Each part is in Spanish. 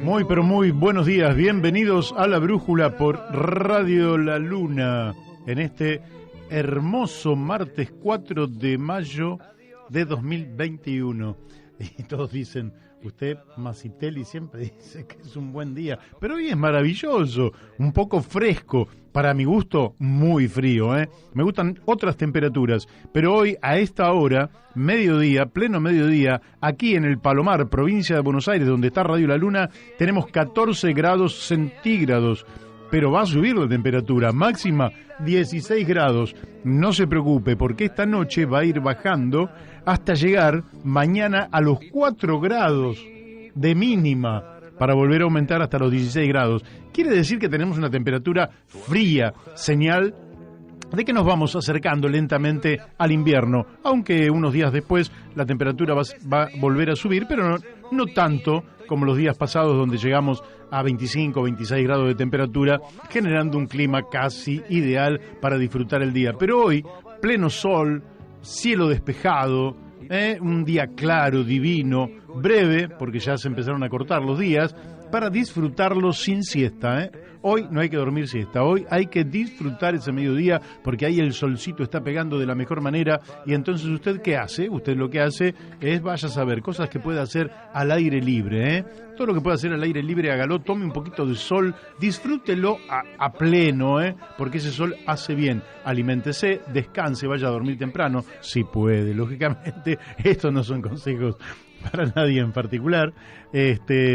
Muy, pero muy buenos días. Bienvenidos a La Brújula por Radio La Luna en este hermoso martes 4 de mayo de 2021. Y todos dicen, usted, Masitelli, siempre dice que es un buen día. Pero hoy es maravilloso, un poco fresco. Para mi gusto, muy frío, ¿eh? Me gustan otras temperaturas. Pero hoy, a esta hora, mediodía, pleno mediodía, aquí en el Palomar, provincia de Buenos Aires, donde está Radio La Luna, tenemos 14 grados centígrados. Pero va a subir la temperatura, máxima 16 grados. No se preocupe, porque esta noche va a ir bajando hasta llegar mañana a los 4 grados de mínima, para volver a aumentar hasta los 16 grados. Quiere decir que tenemos una temperatura fría, señal de que nos vamos acercando lentamente al invierno, aunque unos días después la temperatura va a volver a subir, pero no tanto como los días pasados, donde llegamos a 25 o 26 grados de temperatura, generando un clima casi ideal para disfrutar el día. Pero hoy, pleno sol, cielo despejado, un día claro, divino, breve, porque ya se empezaron a cortar los días, para disfrutarlo sin siesta, Hoy no hay que dormir siesta, hoy hay que disfrutar ese mediodía, porque ahí el solcito está pegando de la mejor manera. Y entonces, ¿usted qué hace? Usted lo que hace es, vaya a saber, cosas que puede hacer al aire libre, Todo lo que puede hacer al aire libre, hágalo, tome un poquito de sol, disfrútelo a pleno, porque ese sol hace bien. Aliméntese, descanse, vaya a dormir temprano, si puede. Lógicamente, estos no son consejos para nadie en particular,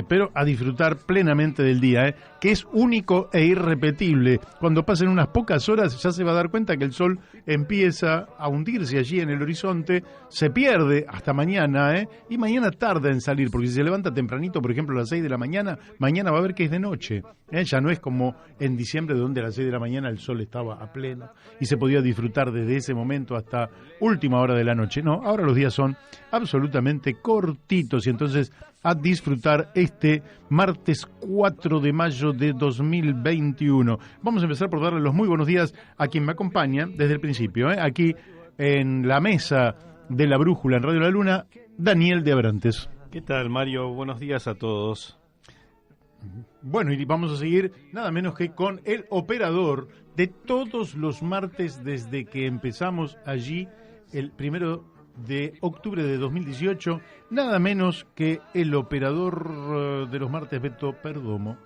pero a disfrutar plenamente del día, que es único e irrepetible. Cuando pasen unas pocas horas ya se va a dar cuenta que el sol empieza a hundirse allí en el horizonte, se pierde hasta mañana, y mañana tarda en salir, porque si se levanta tempranito, por ejemplo a las 6 de la mañana, mañana va a ver que es de noche, ya no es como en diciembre, donde a las 6 de la mañana el sol estaba a pleno y se podía disfrutar desde ese momento hasta última hora de la noche. No, ahora los días son absolutamente cortitos, y entonces a disfrutar este martes 4 de mayo de 2021. Vamos a empezar por darle los muy buenos días a quien me acompaña desde el principio, aquí en la mesa de La Brújula en Radio La Luna, Daniel de Abrantes. ¿Qué tal, Mario? Buenos días a todos. Bueno, y vamos a seguir nada menos que con el operador de todos los martes desde que empezamos allí el 1 de octubre de 2018, nada menos que el operador de los martes, Beto Perdomo.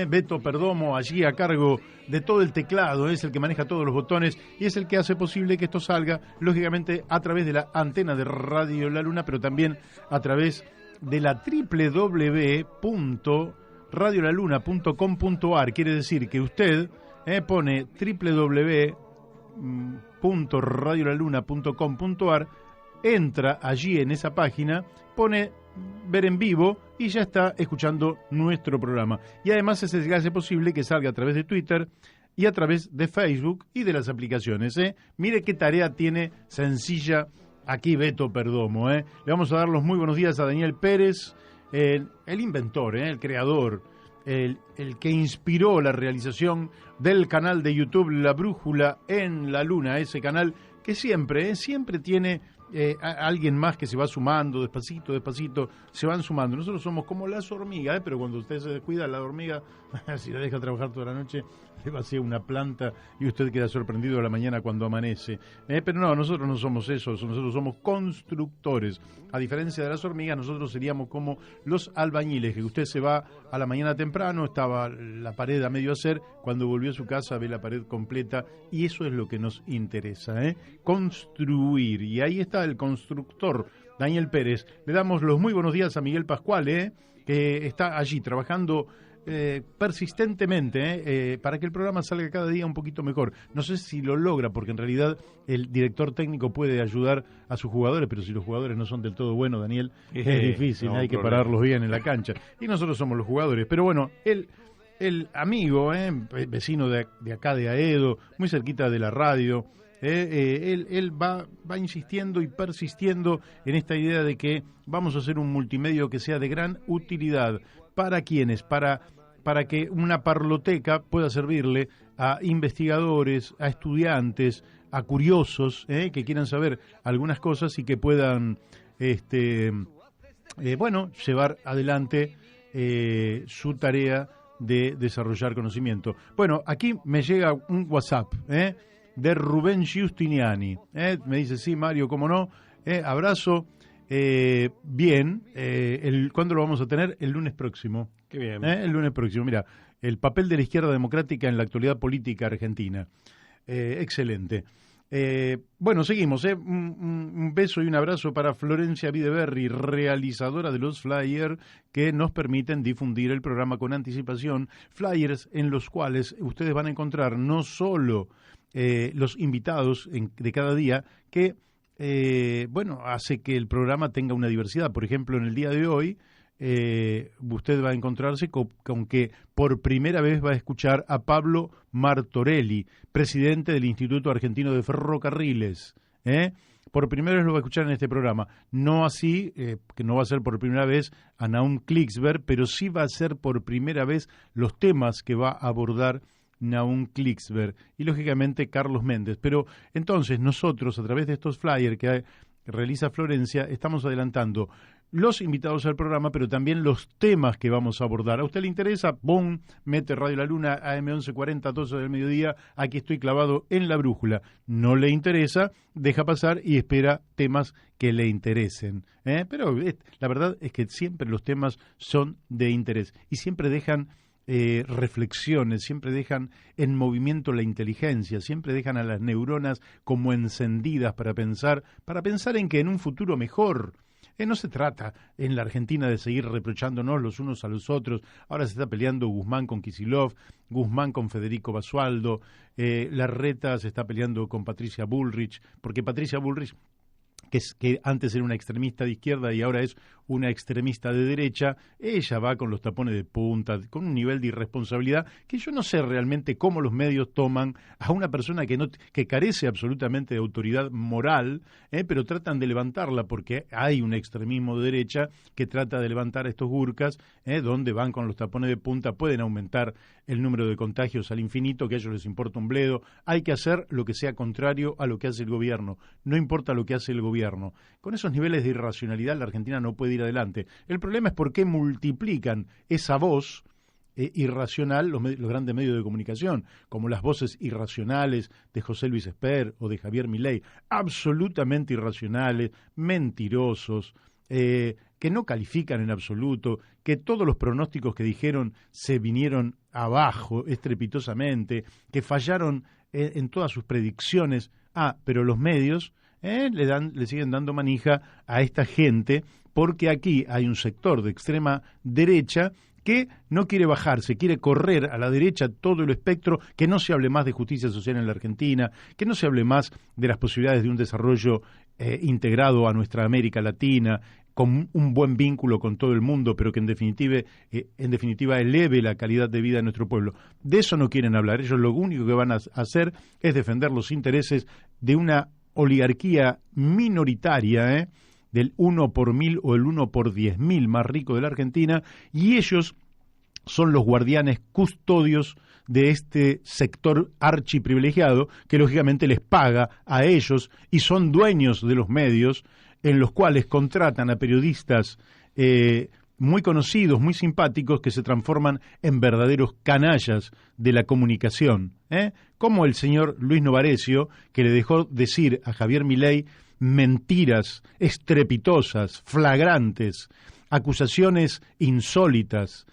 Beto Perdomo, allí a cargo de todo el teclado, es el que maneja todos los botones y es el que hace posible que esto salga, lógicamente, a través de la antena de Radio La Luna, pero también a través de la www.radiolaluna.com.ar. Quiere decir que usted pone www.radiolaluna.com.ar, entra allí en esa página, pone ver en vivo y ya está escuchando nuestro programa. Y además es el que hace posible que salga a través de Twitter y a través de Facebook y de las aplicaciones. Mire qué tarea tiene sencilla aquí Beto Perdomo. Le vamos a dar los muy buenos días a Daniel Pérez, el inventor, el creador, el que inspiró la realización del canal de YouTube La Brújula en la Luna, ese canal que siempre tiene alguien más que se va sumando, despacito, se van sumando. Nosotros somos como las hormigas, pero cuando usted se descuida, la hormiga, si la deja trabajar toda la noche, le va a hacer una planta y usted queda sorprendido a la mañana cuando amanece. Pero no, nosotros no somos eso, nosotros somos constructores. A diferencia de las hormigas, nosotros seríamos como los albañiles, que usted se va a la mañana temprano, estaba la pared a medio hacer, cuando volvió a su casa ve la pared completa, y eso es lo que nos interesa, construir. Y ahí está el constructor, Daniel Pérez. Le damos los muy buenos días a Miguel Pascual, que está allí trabajando persistentemente para que el programa salga cada día un poquito mejor. No sé si lo logra, porque en realidad el director técnico puede ayudar a sus jugadores, pero si los jugadores no son del todo buenos, Daniel, es difícil, hay que pararlos bien en la cancha. Y nosotros somos los jugadores. Pero bueno, el amigo, vecino de acá de Aedo, muy cerquita de la radio, él va insistiendo y persistiendo en esta idea de que vamos a hacer un multimedio que sea de gran utilidad. ¿Para quiénes? Para que una parloteca pueda servirle a investigadores, a estudiantes, a curiosos que quieran saber algunas cosas y que puedan llevar adelante su tarea de desarrollar conocimiento. Bueno, aquí me llega un WhatsApp de Rubén Giustiniani. Me dice, sí, Mario, cómo no, abrazo. Bien, ¿cuándo lo vamos a tener? El lunes próximo. Qué bien. El lunes próximo, mira, el papel de la izquierda democrática en la actualidad política argentina. Excelente. Bueno, seguimos. Un beso y un abrazo para Florencia Videberri, realizadora de los flyers que nos permiten difundir el programa con anticipación. Flyers en los cuales ustedes van a encontrar no solo los invitados de cada día, que hace que el programa tenga una diversidad. Por ejemplo, en el día de hoy, usted va a encontrarse con que por primera vez va a escuchar a Pablo Martorelli, presidente del Instituto Argentino de Ferrocarriles. Por primera vez lo va a escuchar en este programa. No así, que no va a ser por primera vez a Naum Klicksberg, pero sí va a ser por primera vez los temas que va a abordar Naum Klicksberg y lógicamente Carlos Méndez. Pero entonces nosotros, a través de estos flyers que realiza Florencia, estamos adelantando los invitados al programa, pero también los temas que vamos a abordar. ¿A usted le interesa? ¡Bum! Mete Radio La Luna, AM 1140, 12 del mediodía. Aquí estoy clavado en la brújula. ¿No le interesa? Deja pasar y espera temas que le interesen. Pero la verdad es que siempre los temas son de interés y siempre dejan reflexiones, siempre dejan en movimiento la inteligencia, siempre dejan a las neuronas como encendidas para pensar en que en un futuro mejor. No se trata en la Argentina de seguir reprochándonos los unos a los otros. Ahora se está peleando Guzmán con Kicillof, Guzmán con Federico Basualdo, Larreta se está peleando con Patricia Bullrich, porque Patricia Bullrich, que antes era una extremista de izquierda y ahora es una extremista de derecha, ella va con los tapones de punta, con un nivel de irresponsabilidad que yo no sé realmente cómo los medios toman a una persona que carece absolutamente de autoridad moral, pero tratan de levantarla porque hay un extremismo de derecha que trata de levantar a estos gurkas, donde van con los tapones de punta, pueden aumentar el número de contagios al infinito, que a ellos les importa un bledo. Hay que hacer lo que sea contrario a lo que hace el gobierno, no importa lo que hace el gobierno. Con esos niveles de irracionalidad la Argentina no puede ir adelante. El problema es por qué multiplican esa voz irracional los grandes medios de comunicación, como las voces irracionales de José Luis Esper o de Javier Milei, absolutamente irracionales, mentirosos, que no califican en absoluto, que todos los pronósticos que dijeron se vinieron abajo estrepitosamente, que fallaron en todas sus predicciones. Pero los medios le siguen dando manija a esta gente, porque aquí hay un sector de extrema derecha que no quiere bajarse, quiere correr a la derecha todo el espectro, que no se hable más de justicia social en la Argentina, que no se hable más de las posibilidades de un desarrollo integrado a nuestra América Latina, con un buen vínculo con todo el mundo, pero que en definitiva eleve la calidad de vida de nuestro pueblo. De eso no quieren hablar. Ellos lo único que van a hacer es defender los intereses de una oligarquía minoritaria, del 1 por 1000 o el 1 por 10.000 más rico de la Argentina, y ellos son los guardianes custodios de este sector archiprivilegiado que lógicamente les paga a ellos y son dueños de los medios, en los cuales contratan a periodistas muy conocidos, muy simpáticos, que se transforman en verdaderos canallas de la comunicación, como el señor Luis Novarecio, que le dejó decir a Javier Milei mentiras estrepitosas, flagrantes, acusaciones insólitas,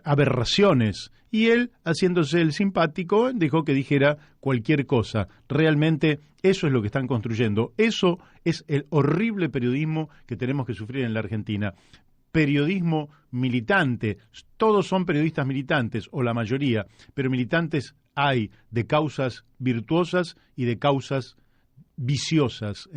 aberraciones, y él, haciéndose el simpático, dejó que dijera cualquier cosa. Realmente eso es lo que están construyendo. Eso es el horrible periodismo que tenemos que sufrir en la Argentina. Periodismo militante. Todos son periodistas militantes, o la mayoría, pero militantes hay de causas virtuosas y de causas viciosas.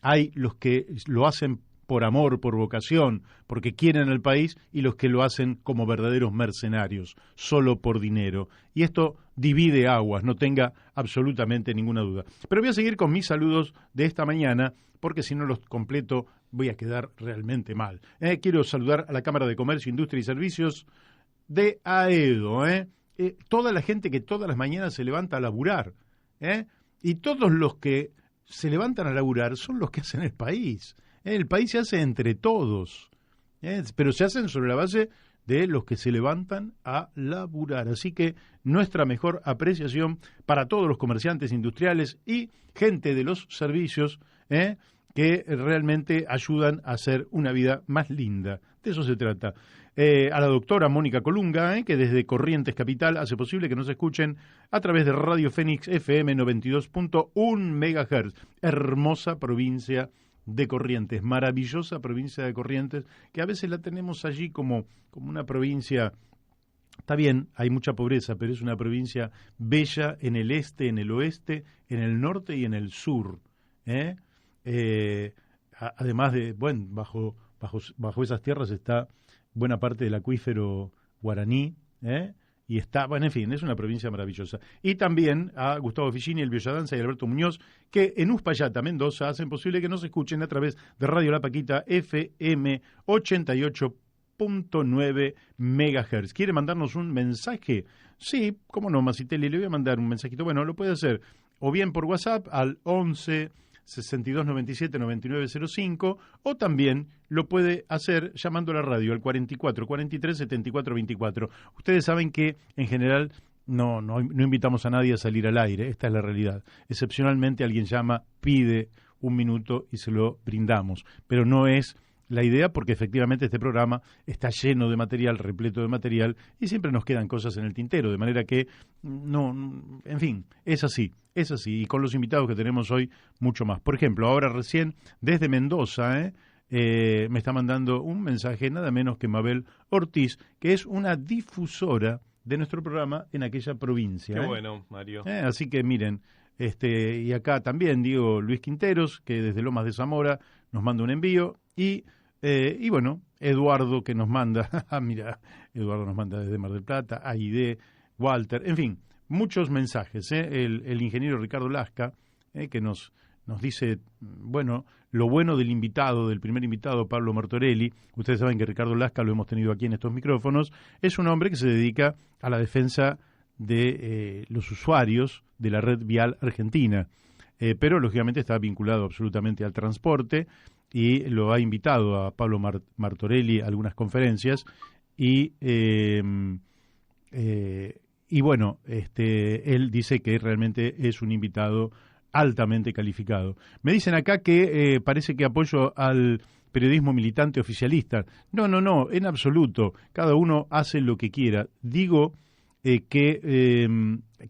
Hay los que lo hacen por amor, por vocación, porque quieren al país, y los que lo hacen como verdaderos mercenarios, solo por dinero. Y esto divide aguas, no tenga absolutamente ninguna duda. Pero voy a seguir con mis saludos de esta mañana, porque si no los completo voy a quedar realmente mal. Quiero saludar a la Cámara de Comercio, Industria y Servicios de AEDO. Toda la gente que todas las mañanas se levanta a laburar. Y todos los que se levantan a laburar son los que hacen el país. El país se hace entre todos, pero se hacen sobre la base de los que se levantan a laburar. Así que nuestra mejor apreciación para todos los comerciantes industriales y gente de los servicios, que realmente ayudan a hacer una vida más linda. De eso se trata. A la doctora Mónica Colunga, que desde Corrientes Capital hace posible que nos escuchen a través de Radio Fénix FM 92.1 MHz. Hermosa provincia de Corrientes, maravillosa provincia de Corrientes, que a veces la tenemos allí como una provincia. Está bien, hay mucha pobreza, pero es una provincia bella en el este, en el oeste, en el norte y en el sur. Además de, bueno, bajo esas tierras está buena parte del acuífero guaraní, y está, bueno, en fin, es una provincia maravillosa. Y también a Gustavo Ficini, el Danza y Alberto Muñoz, que en Uspallata, Mendoza, hacen posible que nos escuchen a través de Radio La Paquita FM 88.9 MHz. ¿Quiere mandarnos un mensaje? Sí, cómo no, Macitelli, le voy a mandar un mensajito. Bueno, lo puede hacer o bien por WhatsApp al 11 62 97 99 05, o también lo puede hacer llamando a la radio al 44 43 74 24. Ustedes saben que en general no invitamos a nadie a salir al aire, esta es la realidad. Excepcionalmente alguien llama, pide un minuto y se lo brindamos, pero no es la idea, porque efectivamente este programa está lleno de material, repleto de material, y siempre nos quedan cosas en el tintero, de manera que, no, en fin, es así, y con los invitados que tenemos hoy, mucho más. Por ejemplo, ahora recién, desde Mendoza, me está mandando un mensaje nada menos que Mabel Ortiz, que es una difusora de nuestro programa en aquella provincia. Qué bueno, Mario. Así que miren, y acá también Diego Luis Quinteros, que desde Lomas de Zamora nos manda un envío, y bueno, Eduardo, que nos manda, mira, Eduardo nos manda desde Mar del Plata, Aide, Walter, en fin, muchos mensajes. El ingeniero Ricardo Lasca, que nos dice, bueno, lo bueno del primer invitado, Pablo Martorelli. Ustedes saben que Ricardo Lasca lo hemos tenido aquí en estos micrófonos. Es un hombre que se dedica a la defensa de los usuarios de la red vial argentina, pero lógicamente está vinculado absolutamente al transporte, y lo ha invitado a Pablo Martorelli a algunas conferencias, y bueno, él dice que realmente es un invitado altamente calificado. Me dicen acá que parece que apoyo al periodismo militante oficialista. No, en absoluto. Cada uno hace lo que quiera. Digo que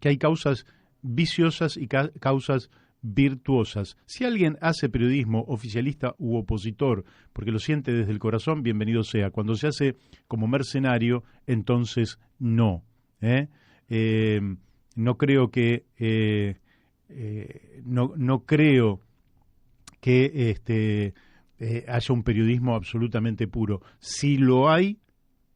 hay causas viciosas y causas virtuosas. Si alguien hace periodismo oficialista u opositor porque lo siente desde el corazón, bienvenido sea. Cuando se hace como mercenario, entonces no. No creo que no creo que haya un periodismo absolutamente puro. Si lo hay,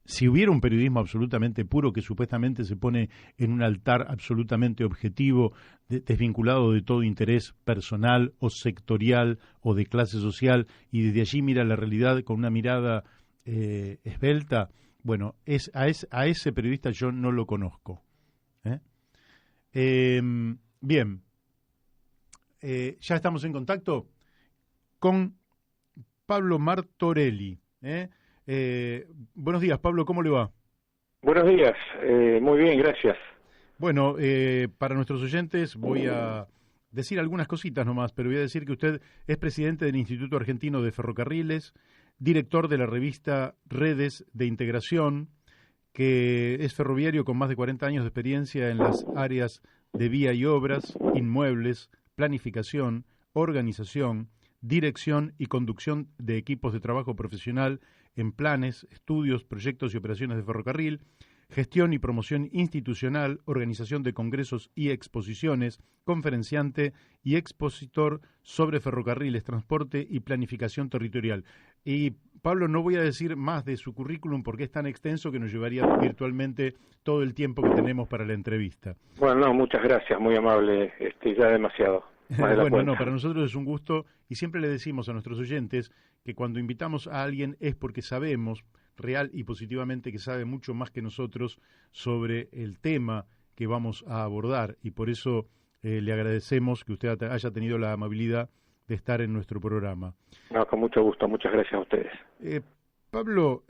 si hubiera un periodismo absolutamente puro que supuestamente se pone en un altar absolutamente objetivo, desvinculado de todo interés personal o sectorial o de clase social, y desde allí mira la realidad con una mirada esbelta, bueno, a ese periodista yo no lo conozco. Bien, ya estamos en contacto con Pablo Martorelli. Buenos días, Pablo, ¿cómo le va? Buenos días, muy bien, gracias. Bueno, para nuestros oyentes voy a decir algunas cositas nomás, pero voy a decir que usted es presidente del Instituto Argentino de Ferrocarriles, director de la revista Redes de Integración, que es ferroviario con más de 40 años de experiencia en las áreas de vía y obras, inmuebles, planificación, organización, dirección y conducción de equipos de trabajo profesional en planes, estudios, proyectos y operaciones de ferrocarril, gestión y promoción institucional, organización de congresos y exposiciones, conferenciante y expositor sobre ferrocarriles, transporte y planificación territorial. Y Pablo, no voy a decir más de su currículum porque es tan extenso que nos llevaría virtualmente todo el tiempo que tenemos para la entrevista. Bueno, no, muchas gracias, muy amable, ya demasiado. Bueno, no, para nosotros es un gusto, y siempre le decimos a nuestros oyentes que cuando invitamos a alguien es porque sabemos real y positivamente que sabe mucho más que nosotros sobre el tema que vamos a abordar, y por eso le agradecemos que usted haya tenido la amabilidad de estar en nuestro programa. No, con mucho gusto, muchas gracias a ustedes. Pablo,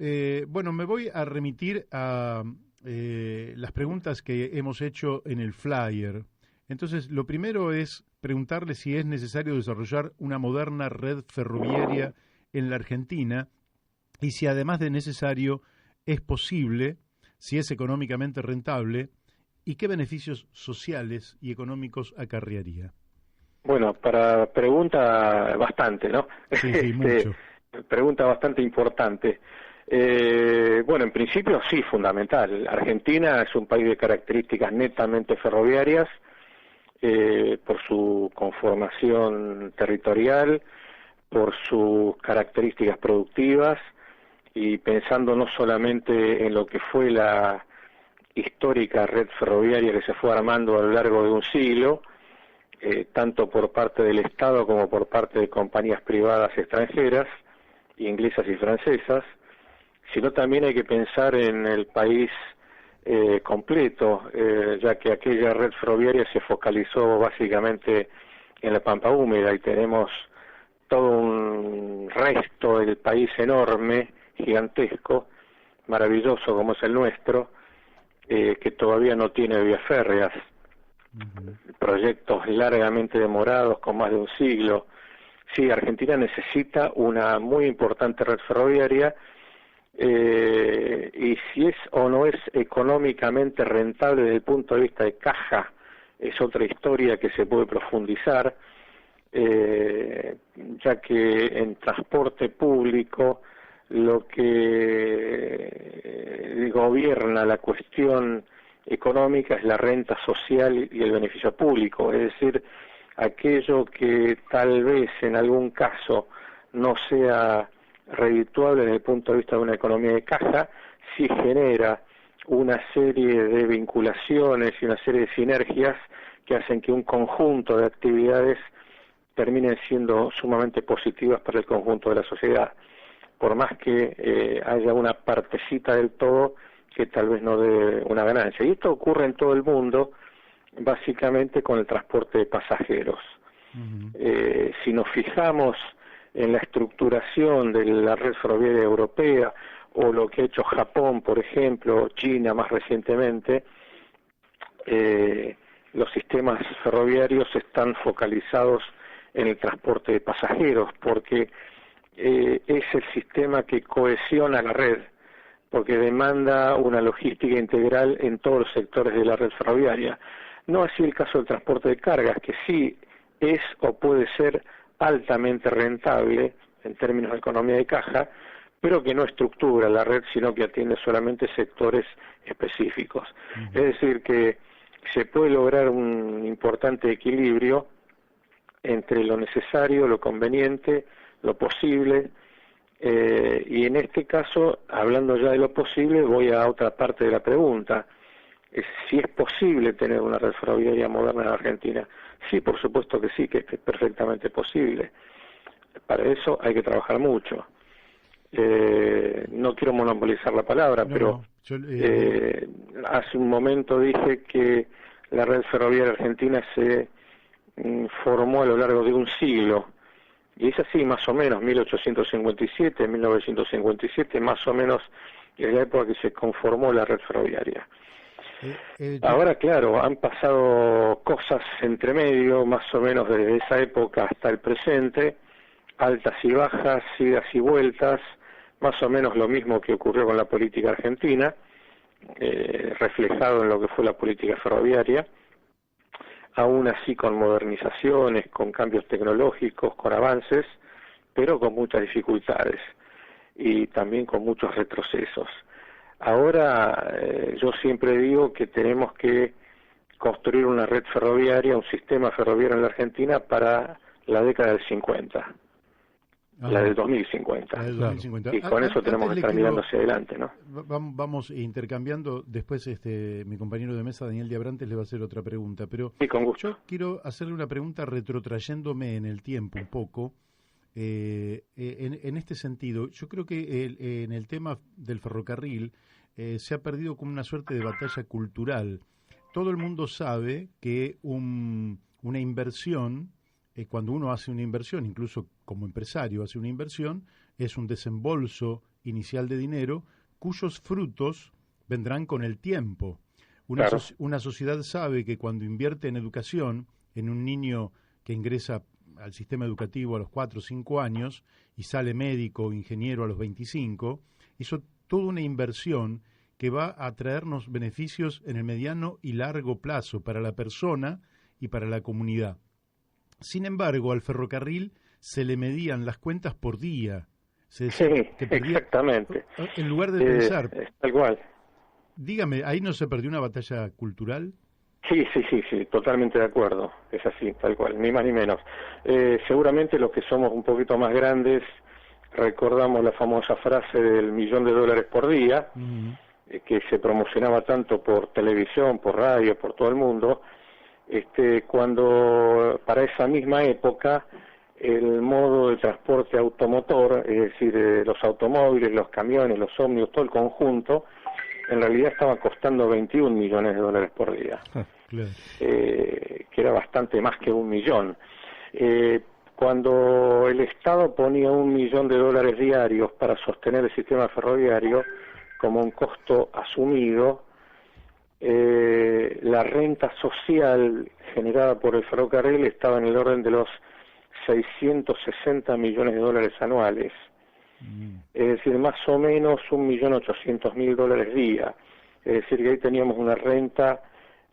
bueno, me voy a remitir a las preguntas que hemos hecho en el flyer. Entonces, lo primero es preguntarle si es necesario desarrollar una moderna red ferroviaria en la Argentina y si además de necesario es posible, si es económicamente rentable y qué beneficios sociales y económicos acarrearía. Bueno, pregunta bastante, ¿no? Sí, mucho. Pregunta bastante importante. Bueno, en principio sí, fundamental. Argentina es un país de características netamente ferroviarias, por su conformación territorial, por sus características productivas, y pensando no solamente en lo que fue la histórica red ferroviaria que se fue armando a lo largo de un siglo, tanto por parte del Estado como por parte de compañías privadas extranjeras, inglesas y francesas, sino también hay que pensar en el país completo, ya que aquella red ferroviaria se focalizó básicamente en la Pampa Húmeda y tenemos todo un resto del país enorme, gigantesco, maravilloso como es el nuestro, que todavía no tiene vías férreas. Proyectos largamente demorados, con más de un siglo. Sí, Argentina necesita una muy importante red ferroviaria, y si es o no es económicamente rentable desde el punto de vista de caja, es otra historia que se puede profundizar, ya que en transporte público lo que gobierna la cuestión económica es la renta social y el beneficio público, es decir, aquello que tal vez en algún caso no sea redituable desde el punto de vista de una economía de caja, sí genera una serie de vinculaciones y una serie de sinergias que hacen que un conjunto de actividades terminen siendo sumamente positivas para el conjunto de la sociedad, por más que haya una partecita del todo que tal vez no dé una ganancia. Y esto ocurre en todo el mundo, básicamente con el transporte de pasajeros. Si nos fijamos en la estructuración de la red ferroviaria europea o lo que ha hecho Japón, por ejemplo, China más recientemente, los sistemas ferroviarios están focalizados en el transporte de pasajeros porque es el sistema que cohesiona la red, porque demanda una logística integral en todos los sectores de la red ferroviaria. No así el caso del transporte de cargas, que sí es o puede ser altamente rentable en términos de economía de caja, pero que no estructura la red, sino que atiende solamente sectores específicos. Es decir, que se puede lograr un importante equilibrio entre lo necesario, lo conveniente, lo posible, y en este caso, hablando ya de lo posible, voy a otra parte de la pregunta. Si es posible tener una red ferroviaria moderna en Argentina. Sí, por supuesto que sí, que es perfectamente posible. Para eso hay que trabajar mucho. No quiero monopolizar la palabra, pero hace un momento dije que la red ferroviaria argentina se formó a lo largo de un siglo. Y es así, más o menos, 1857, 1957, más o menos es la época que se conformó la red ferroviaria. Ahora, claro, han pasado cosas entre medio, más o menos desde esa época hasta el presente, altas y bajas, idas y vueltas, más o menos lo mismo que ocurrió con la política argentina, reflejado en lo que fue la política ferroviaria, aún así con modernizaciones, con cambios tecnológicos, con avances, pero con muchas dificultades y también con muchos retrocesos. Ahora, yo siempre digo que tenemos que construir una red ferroviaria, un sistema ferroviario en la Argentina para la década del 50, la del 2050. La del 2050. Y con eso tenemos que estar mirando hacia adelante, ¿no? Vamos intercambiando. Después mi compañero de mesa, Daniel Diabrantes, le va a hacer otra pregunta. Pero sí, con gusto. Yo quiero hacerle una pregunta retrotrayéndome en el tiempo un poco. En este sentido, yo creo que en el tema del ferrocarril se ha perdido como una suerte de batalla cultural. Todo el mundo sabe que una inversión, cuando uno hace una inversión, incluso como empresario hace una inversión, es un desembolso inicial de dinero, cuyos frutos vendrán con el tiempo. Claro. Una sociedad sabe que cuando invierte en educación, en un niño que ingresa al sistema educativo a los 4 o 5 años y sale médico o ingeniero a los 25, hizo toda una inversión que va a traernos beneficios en el mediano y largo plazo para la persona y para la comunidad. Sin embargo, al ferrocarril se le medían las cuentas por día. Se decía que perdía, exactamente. En lugar de pensar... Tal cual. Dígame, ¿ahí no se perdió una batalla cultural? Sí, totalmente de acuerdo. Es así, tal cual, ni más ni menos. Seguramente los que somos un poquito más grandes recordamos la famosa frase del $1.000.000 por día, que se promocionaba tanto por televisión, por radio, por todo el mundo, cuando para esa misma época el modo de transporte automotor, es decir, los automóviles, los camiones, los ómnibus, todo el conjunto, en realidad estaba costando $21 millones por día, Claro. Que era bastante más que $1 millón. Cuando el Estado ponía $1 millón diarios para sostener el sistema ferroviario como un costo asumido, la renta social generada por el ferrocarril estaba en el orden de los $660 millones anuales. Es decir, más o menos $1.800.000 día. Es decir, que ahí teníamos una renta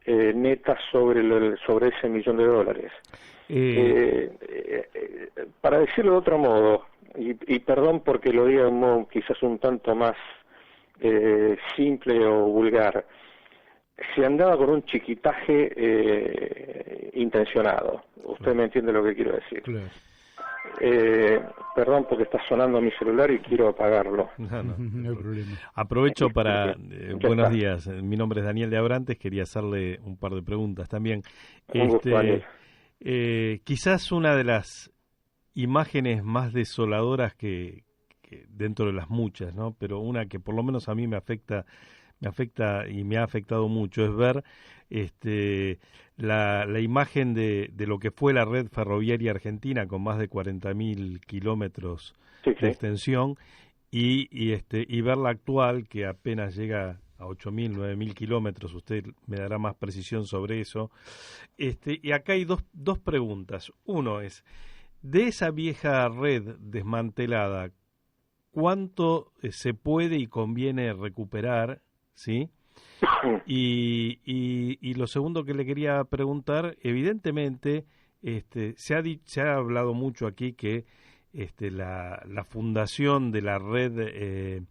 neta sobre ese $1 millón. Para decirlo de otro modo, y perdón porque lo diga de un modo quizás un tanto más simple o vulgar, se andaba con un chiquitaje intencionado. Usted me entiende lo que quiero decir. Claro. Perdón porque está sonando mi celular y quiero apagarlo. No hay problema. Aprovecho para... buenos está. días, mi nombre es Daniel de Abrantes, quería hacerle un par de preguntas también. Un gusto, Daniel. Quizás una de las imágenes más desoladoras que dentro de las muchas, ¿no? Pero una que por lo menos a mí me afecta y me ha afectado mucho es ver la imagen de lo que fue la red ferroviaria argentina con más de 40.000 kilómetros de extensión y ver la actual que apenas llega a 8.000, 9.000 kilómetros. Usted me dará más precisión sobre eso. Y acá hay dos preguntas. Uno es, de esa vieja red desmantelada, ¿cuánto se puede y conviene recuperar? ¿Sí? Y lo segundo que le quería preguntar, evidentemente, se ha hablado mucho aquí que la fundación de la red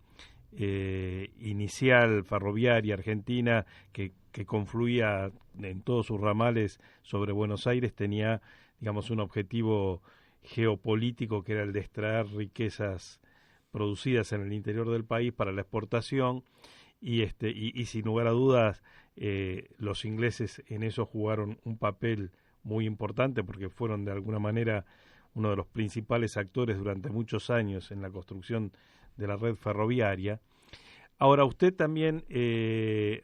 inicial ferroviaria argentina que confluía en todos sus ramales sobre Buenos Aires tenía, digamos, un objetivo geopolítico que era el de extraer riquezas producidas en el interior del país para la exportación y sin lugar a dudas los ingleses en eso jugaron un papel muy importante porque fueron de alguna manera uno de los principales actores durante muchos años en la construcción de la red ferroviaria. Ahora usted también en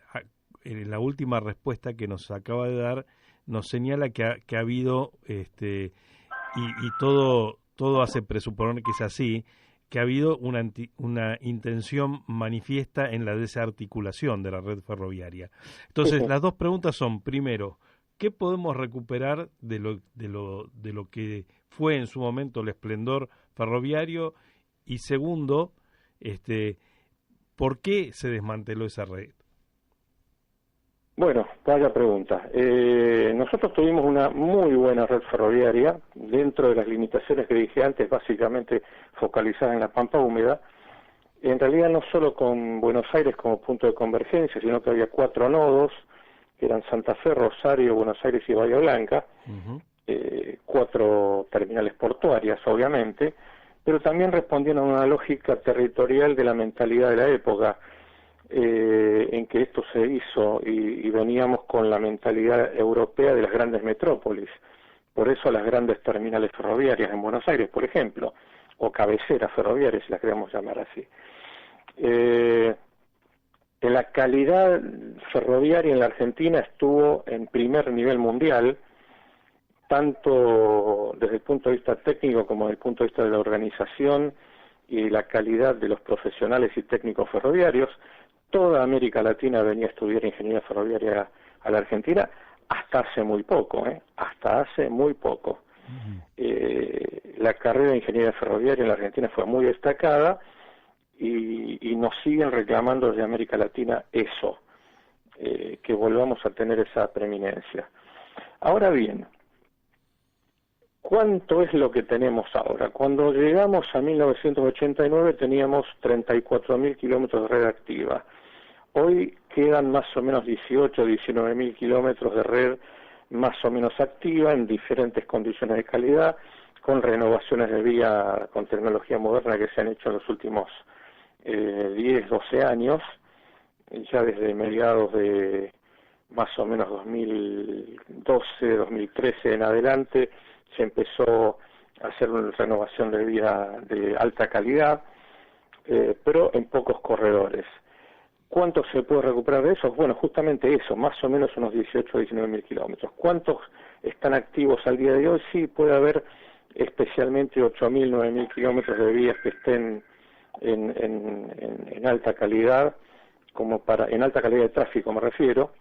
la última respuesta que nos acaba de dar nos señala que ha habido y todo hace presuponer que es así, que ha habido una intención manifiesta en la desarticulación de la red ferroviaria. Entonces, las dos preguntas son, primero, ¿qué podemos recuperar de lo que fue en su momento el esplendor ferroviario? Y segundo, ¿por qué se desmanteló esa red? Bueno, vaya pregunta. Nosotros tuvimos una muy buena red ferroviaria dentro de las limitaciones que dije antes, básicamente focalizadas en la Pampa Húmeda. En realidad no solo con Buenos Aires como punto de convergencia, sino que había 4 nodos, que eran Santa Fe, Rosario, Buenos Aires y Bahía Blanca, 4 terminales portuarias, obviamente, pero también respondían a una lógica territorial de la mentalidad de la época, en que esto se hizo y veníamos con la mentalidad europea de las grandes metrópolis. Por eso las grandes terminales ferroviarias en Buenos Aires, por ejemplo, o cabeceras ferroviarias, si las queremos llamar así. La calidad ferroviaria en la Argentina estuvo en primer nivel mundial, tanto desde el punto de vista técnico como desde el punto de vista de la organización y la calidad de los profesionales y técnicos ferroviarios. Toda América Latina venía a estudiar ingeniería ferroviaria a la Argentina hasta hace muy poco, hasta hace muy poco. La carrera de ingeniería ferroviaria en la Argentina fue muy destacada y nos siguen reclamando desde América Latina eso, que volvamos a tener esa preeminencia. Ahora bien, ¿cuánto es lo que tenemos ahora? Cuando llegamos a 1989 teníamos 34.000 kilómetros de red activa. Hoy quedan más o menos 18, 19.000 kilómetros de red más o menos activa en diferentes condiciones de calidad, con renovaciones de vía con tecnología moderna que se han hecho en los últimos 10, 12 años, ya desde mediados de más o menos 2012, 2013 en adelante, se empezó a hacer una renovación de vía de alta calidad, pero en pocos corredores. ¿Cuánto se puede recuperar de eso? Bueno, justamente eso, más o menos unos 18 o 19.000 kilómetros. ¿Cuántos están activos al día de hoy? Sí, puede haber especialmente 8.000, 9.000 kilómetros de vías que estén en alta calidad, en alta calidad de tráfico me refiero,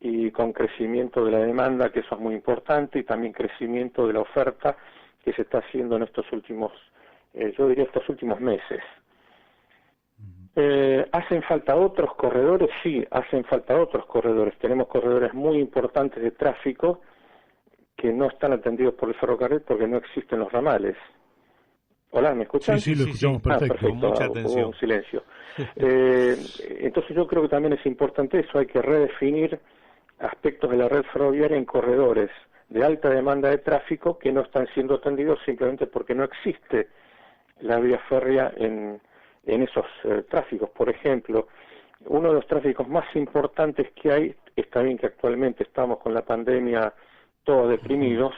y con crecimiento de la demanda, que eso es muy importante, y también crecimiento de la oferta que se está haciendo en estos últimos, yo diría estos últimos meses. ¿Hacen falta otros corredores? Sí, hacen falta otros corredores. Tenemos corredores muy importantes de tráfico que no están atendidos por el ferrocarril porque no existen los ramales. Hola, ¿me escuchan? Sí, lo escuchamos perfecto. Perfecto, Con mucha atención. hubo un silencio. Entonces yo creo que también es importante eso, hay que redefinir aspectos de la red ferroviaria en corredores de alta demanda de tráfico que no están siendo atendidos simplemente porque no existe la vía férrea en esos tráficos. Por ejemplo, uno de los tráficos más importantes que hay, está bien que actualmente estamos con la pandemia todos deprimidos,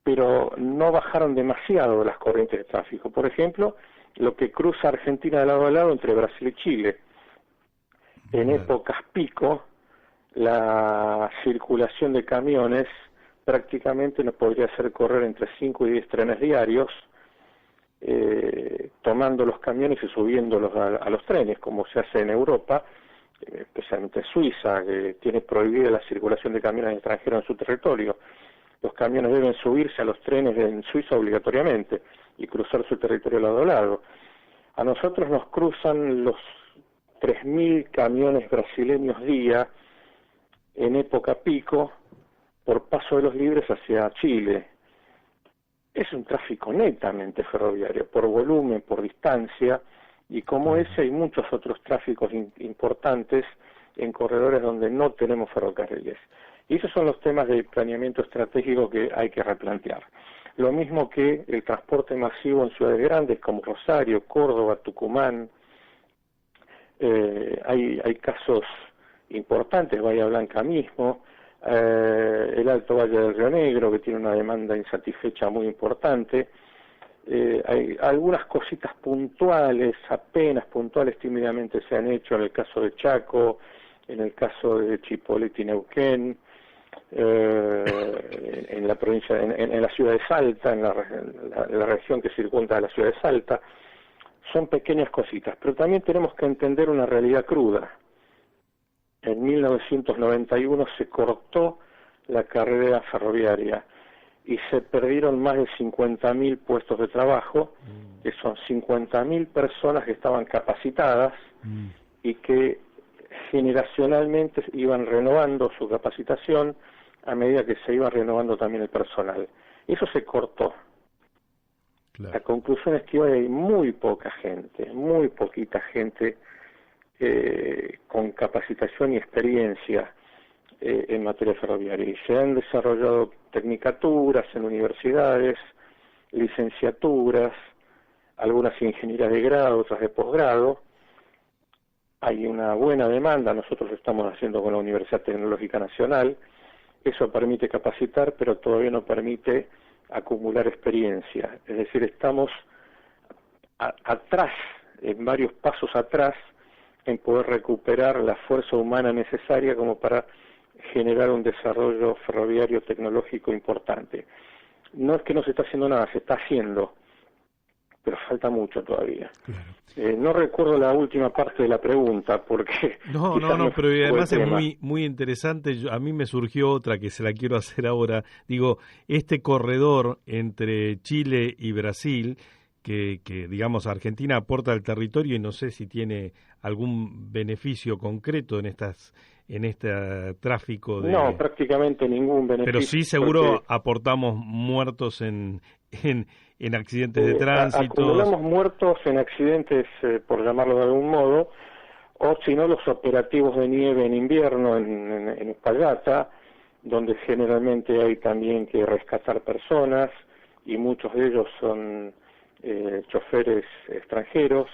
pero no bajaron demasiado las corrientes de tráfico. Por ejemplo, lo que cruza Argentina de lado a lado entre Brasil y Chile. En épocas pico, la circulación de camiones prácticamente nos podría hacer correr entre 5 y 10 trenes diarios, tomando los camiones y subiéndolos a los trenes, como se hace en Europa, especialmente en Suiza, que tiene prohibida la circulación de camiones extranjeros en su territorio. Los camiones deben subirse a los trenes en Suiza obligatoriamente y cruzar su territorio lado a lado. A nosotros nos cruzan los 3.000 camiones brasileños día en época pico por Paso de los Libres hacia Chile. Es un tráfico netamente ferroviario, por volumen, por distancia, y como ese hay muchos otros tráficos importantes en corredores donde no tenemos ferrocarriles. Y esos son los temas de planeamiento estratégico que hay que replantear. Lo mismo que el transporte masivo en ciudades grandes como Rosario, Córdoba, Tucumán. Hay casos importantes, Bahía Blanca mismo, el Alto Valle del Río Negro, que tiene una demanda insatisfecha muy importante. Hay algunas cositas puntuales, apenas puntuales, tímidamente se han hecho en el caso de Chaco, en el caso de Chipoleti y Neuquén, en la provincia, en la ciudad de Salta, en la región que circunda a la ciudad de Salta. Son pequeñas cositas, pero también tenemos que entender una realidad cruda. En 1991 se cortó la carrera ferroviaria y se perdieron más de 50.000 puestos de trabajo, que son 50.000 personas que estaban capacitadas y que generacionalmente iban renovando su capacitación a medida que se iba renovando también el personal. Eso se cortó. Claro. La conclusión es que hoy hay muy poca gente, muy poquita gente con capacitación y experiencia en materia ferroviaria. Y se han desarrollado tecnicaturas en universidades, licenciaturas, algunas ingenierías de grado, otras de posgrado. Hay una buena demanda, nosotros lo estamos haciendo con la Universidad Tecnológica Nacional. Eso permite capacitar, pero todavía no permite acumular experiencia. Es decir, estamos atrás, en varios pasos atrás, en poder recuperar la fuerza humana necesaria como para generar un desarrollo ferroviario tecnológico importante. No es que no se está haciendo nada, se está haciendo. pero falta mucho todavía. Claro. No recuerdo la última parte de la pregunta porque... No, pero además es muy interesante. A mí me surgió otra que se la quiero hacer ahora. Digo, este corredor entre Chile y Brasil, que digamos Argentina aporta al territorio y no sé si tiene algún beneficio concreto en este tráfico de... No, prácticamente ningún beneficio. Pero sí seguro aportamos muertos en accidentes de tránsito. Acumulamos muertos en accidentes, por llamarlo de algún modo, o si no los operativos de nieve en invierno en Uspallata, donde generalmente hay también que rescatar personas, y muchos de ellos son choferes extranjeros.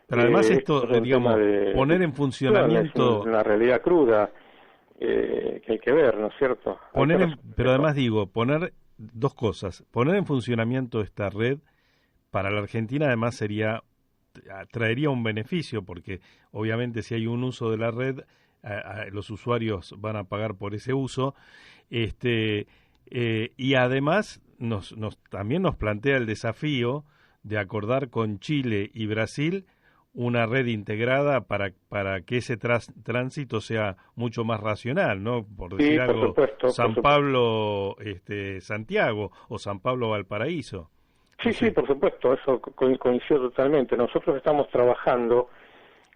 Pero además esto, digamos, poner en funcionamiento... Es una realidad cruda que hay que ver, ¿no es cierto? Pero además digo, poner dos cosas. Poner en funcionamiento esta red para la Argentina además traería un beneficio, porque obviamente si hay un uso de la red, los usuarios van a pagar por ese uso, y además también nos plantea el desafío de acordar con Chile y Brasil una red integrada para que ese tránsito sea mucho más racional, ¿no? Por decir algo, San Pablo, Santiago, o San Pablo, Valparaíso. Sí, por supuesto, eso coincido totalmente. Nosotros estamos trabajando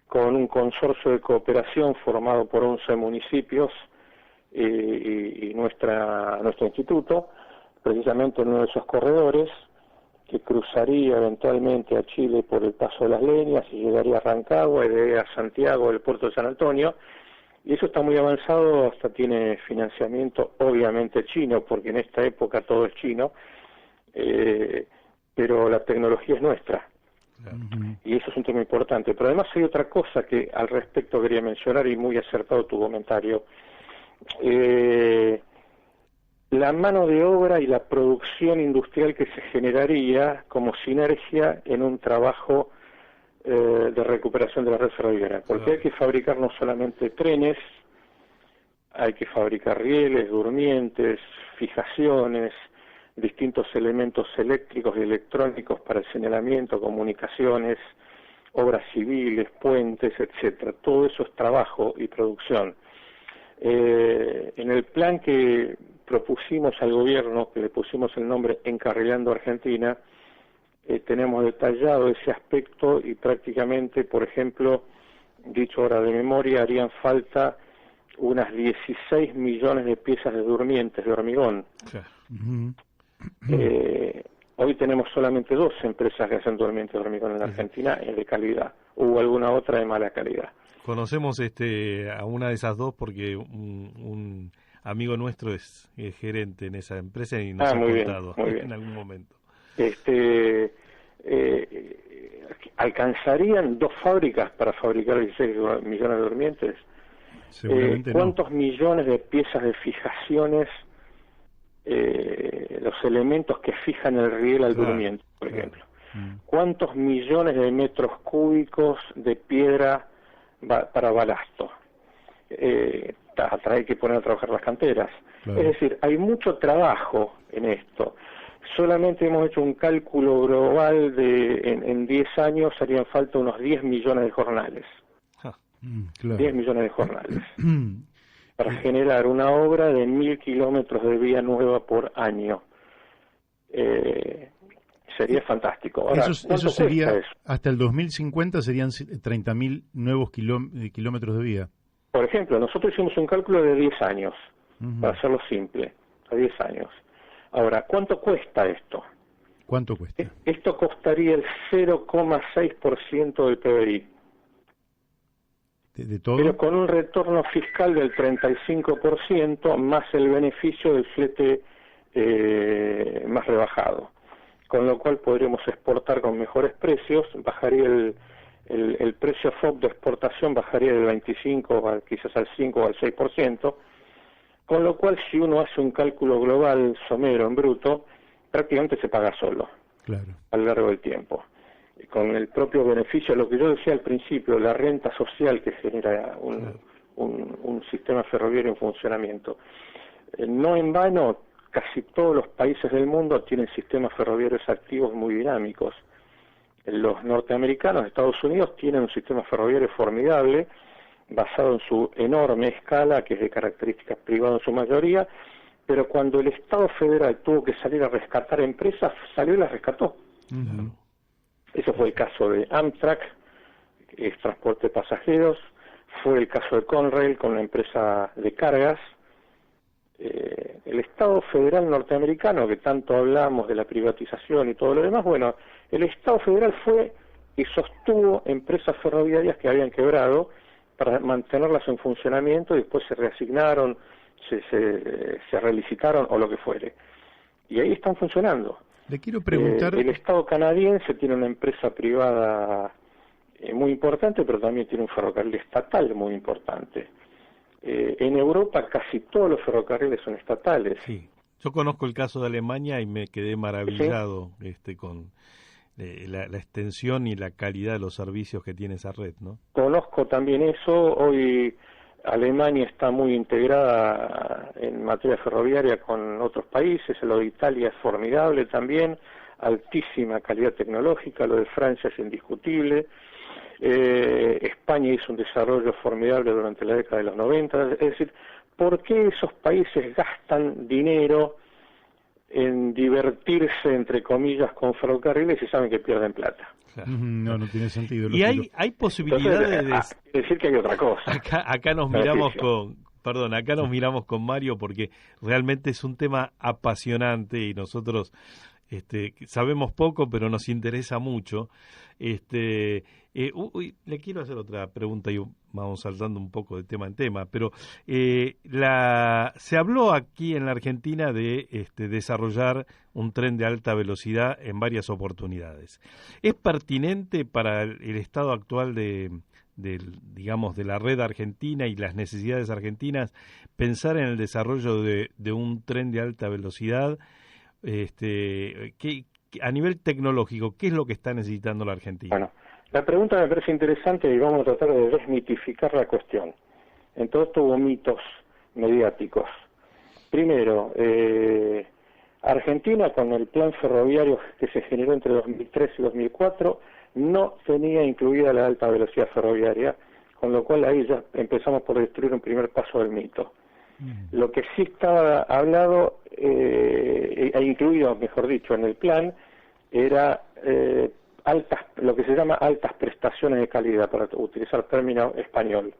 con un consorcio de cooperación formado por 11 municipios y nuestro instituto, precisamente en uno de esos corredores, que cruzaría eventualmente a Chile por el Paso de las Leñas y llegaría a Rancagua y de ahí a Santiago, el puerto de San Antonio, y eso está muy avanzado, hasta tiene financiamiento obviamente chino, porque en esta época todo es chino, pero la tecnología es nuestra, y eso es un tema importante. Pero además hay otra cosa que al respecto quería mencionar, y muy acertado tu comentario. La mano de obra y la producción industrial que se generaría como sinergia en un trabajo de recuperación de la red ferroviaria, porque hay que fabricar no solamente trenes, hay que fabricar rieles, durmientes, fijaciones, distintos elementos eléctricos y electrónicos para el señalamiento, comunicaciones, obras civiles, puentes, etcétera. Todo eso es trabajo y producción. En el plan que propusimos al gobierno, que le pusimos el nombre Encarrilando Argentina, tenemos detallado ese aspecto y prácticamente, por ejemplo, dicho ahora de memoria, harían falta unas 16 millones de piezas de durmientes de hormigón. Hoy tenemos solamente 2 empresas que hacen durmientes de hormigón en la Argentina, de calidad. Hubo alguna otra de mala calidad. Conocemos a una de esas 2 porque un amigo nuestro es gerente en esa empresa y nos ha contado en algún momento. ¿Alcanzarían 2 fábricas para fabricar 16 millones de durmientes? Seguramente ¿Cuántos millones de piezas de fijaciones, los elementos que fijan el riel al durmiente, por ejemplo? ¿Cuántos millones de metros cúbicos de piedra para balasto? Hay que poner a trabajar las canteras. Es decir, hay mucho trabajo en esto. Solamente hemos hecho un cálculo global en 10 años harían falta unos 10 millones de jornales. 10 millones de jornales para generar una obra de 1.000 kilómetros de vía nueva por año. Sería fantástico. Ahora, eso sería, hasta el 2050 serían 30.000 nuevos kilómetros de vía. Por ejemplo, nosotros hicimos un cálculo de 10 años, para hacerlo simple, a 10 años. Ahora, ¿cuánto cuesta esto? ¿Cuánto cuesta? Esto costaría el 0,6% del PBI. ¿De todo? Pero con un retorno fiscal del 35% más el beneficio del flete más rebajado. Con lo cual podríamos exportar con mejores precios, bajaría el precio FOB de exportación bajaría del 25 quizás al 5 o al 6%, con lo cual si uno hace un cálculo global somero en bruto, prácticamente se paga solo a lo largo del tiempo. Con el propio beneficio, lo que yo decía al principio, la renta social que genera un sistema ferroviario en funcionamiento. No en vano, casi todos los países del mundo tienen sistemas ferroviarios activos muy dinámicos. Los norteamericanos, Estados Unidos, tienen un sistema ferroviario formidable, basado en su enorme escala, que es de características privadas en su mayoría, pero cuando el Estado federal tuvo que salir a rescatar empresas, salió y las rescató. Uh-huh. Ese fue el caso de Amtrak, que es transporte de pasajeros, fue el caso de Conrail con la empresa de cargas. El Estado federal norteamericano, que tanto hablamos de la privatización y todo lo demás, bueno, el Estado federal fue y sostuvo empresas ferroviarias que habían quebrado para mantenerlas en funcionamiento y después se reasignaron, se relicitaron o lo que fuere. Y ahí están funcionando. Le quiero preguntar... el Estado canadiense tiene una empresa privada muy importante, pero también tiene un ferrocarril estatal muy importante. En Europa casi todos los ferrocarriles son estatales. Sí, yo conozco el caso de Alemania y me quedé maravillado con la extensión y la calidad de los servicios que tiene esa red, ¿no? Conozco también eso. Hoy Alemania está muy integrada en materia ferroviaria con otros países. Lo de Italia es formidable también, altísima calidad tecnológica. Lo de Francia es indiscutible. España hizo un desarrollo formidable durante la década de los 90. Es decir, ¿por qué esos países gastan dinero en divertirse, entre comillas, con ferrocarriles y saben que pierden plata? Claro. No tiene sentido. Y hay posibilidades de decir que hay otra cosa. Acá nos miramos acá nos miramos con Mario porque realmente es un tema apasionante y nosotros sabemos poco, pero nos interesa mucho. Le quiero hacer otra pregunta y vamos saltando un poco de tema en tema, pero se habló aquí en la Argentina de desarrollar un tren de alta velocidad en varias oportunidades. ¿Es pertinente para el estado actual de la red argentina y las necesidades argentinas pensar en el desarrollo de un tren de alta velocidad? A nivel tecnológico, ¿qué es lo que está necesitando la Argentina? Bueno, la pregunta me parece interesante y vamos a tratar de desmitificar la cuestión. En todo esto hubo mitos mediáticos. Primero, Argentina, con el plan ferroviario que se generó entre 2003 y 2004, no tenía incluida la alta velocidad ferroviaria, con lo cual ahí ya empezamos por destruir un primer paso del mito. Lo que sí estaba hablado, incluido, mejor dicho, en el plan, era lo que se llama altas prestaciones de calidad, para utilizar término español.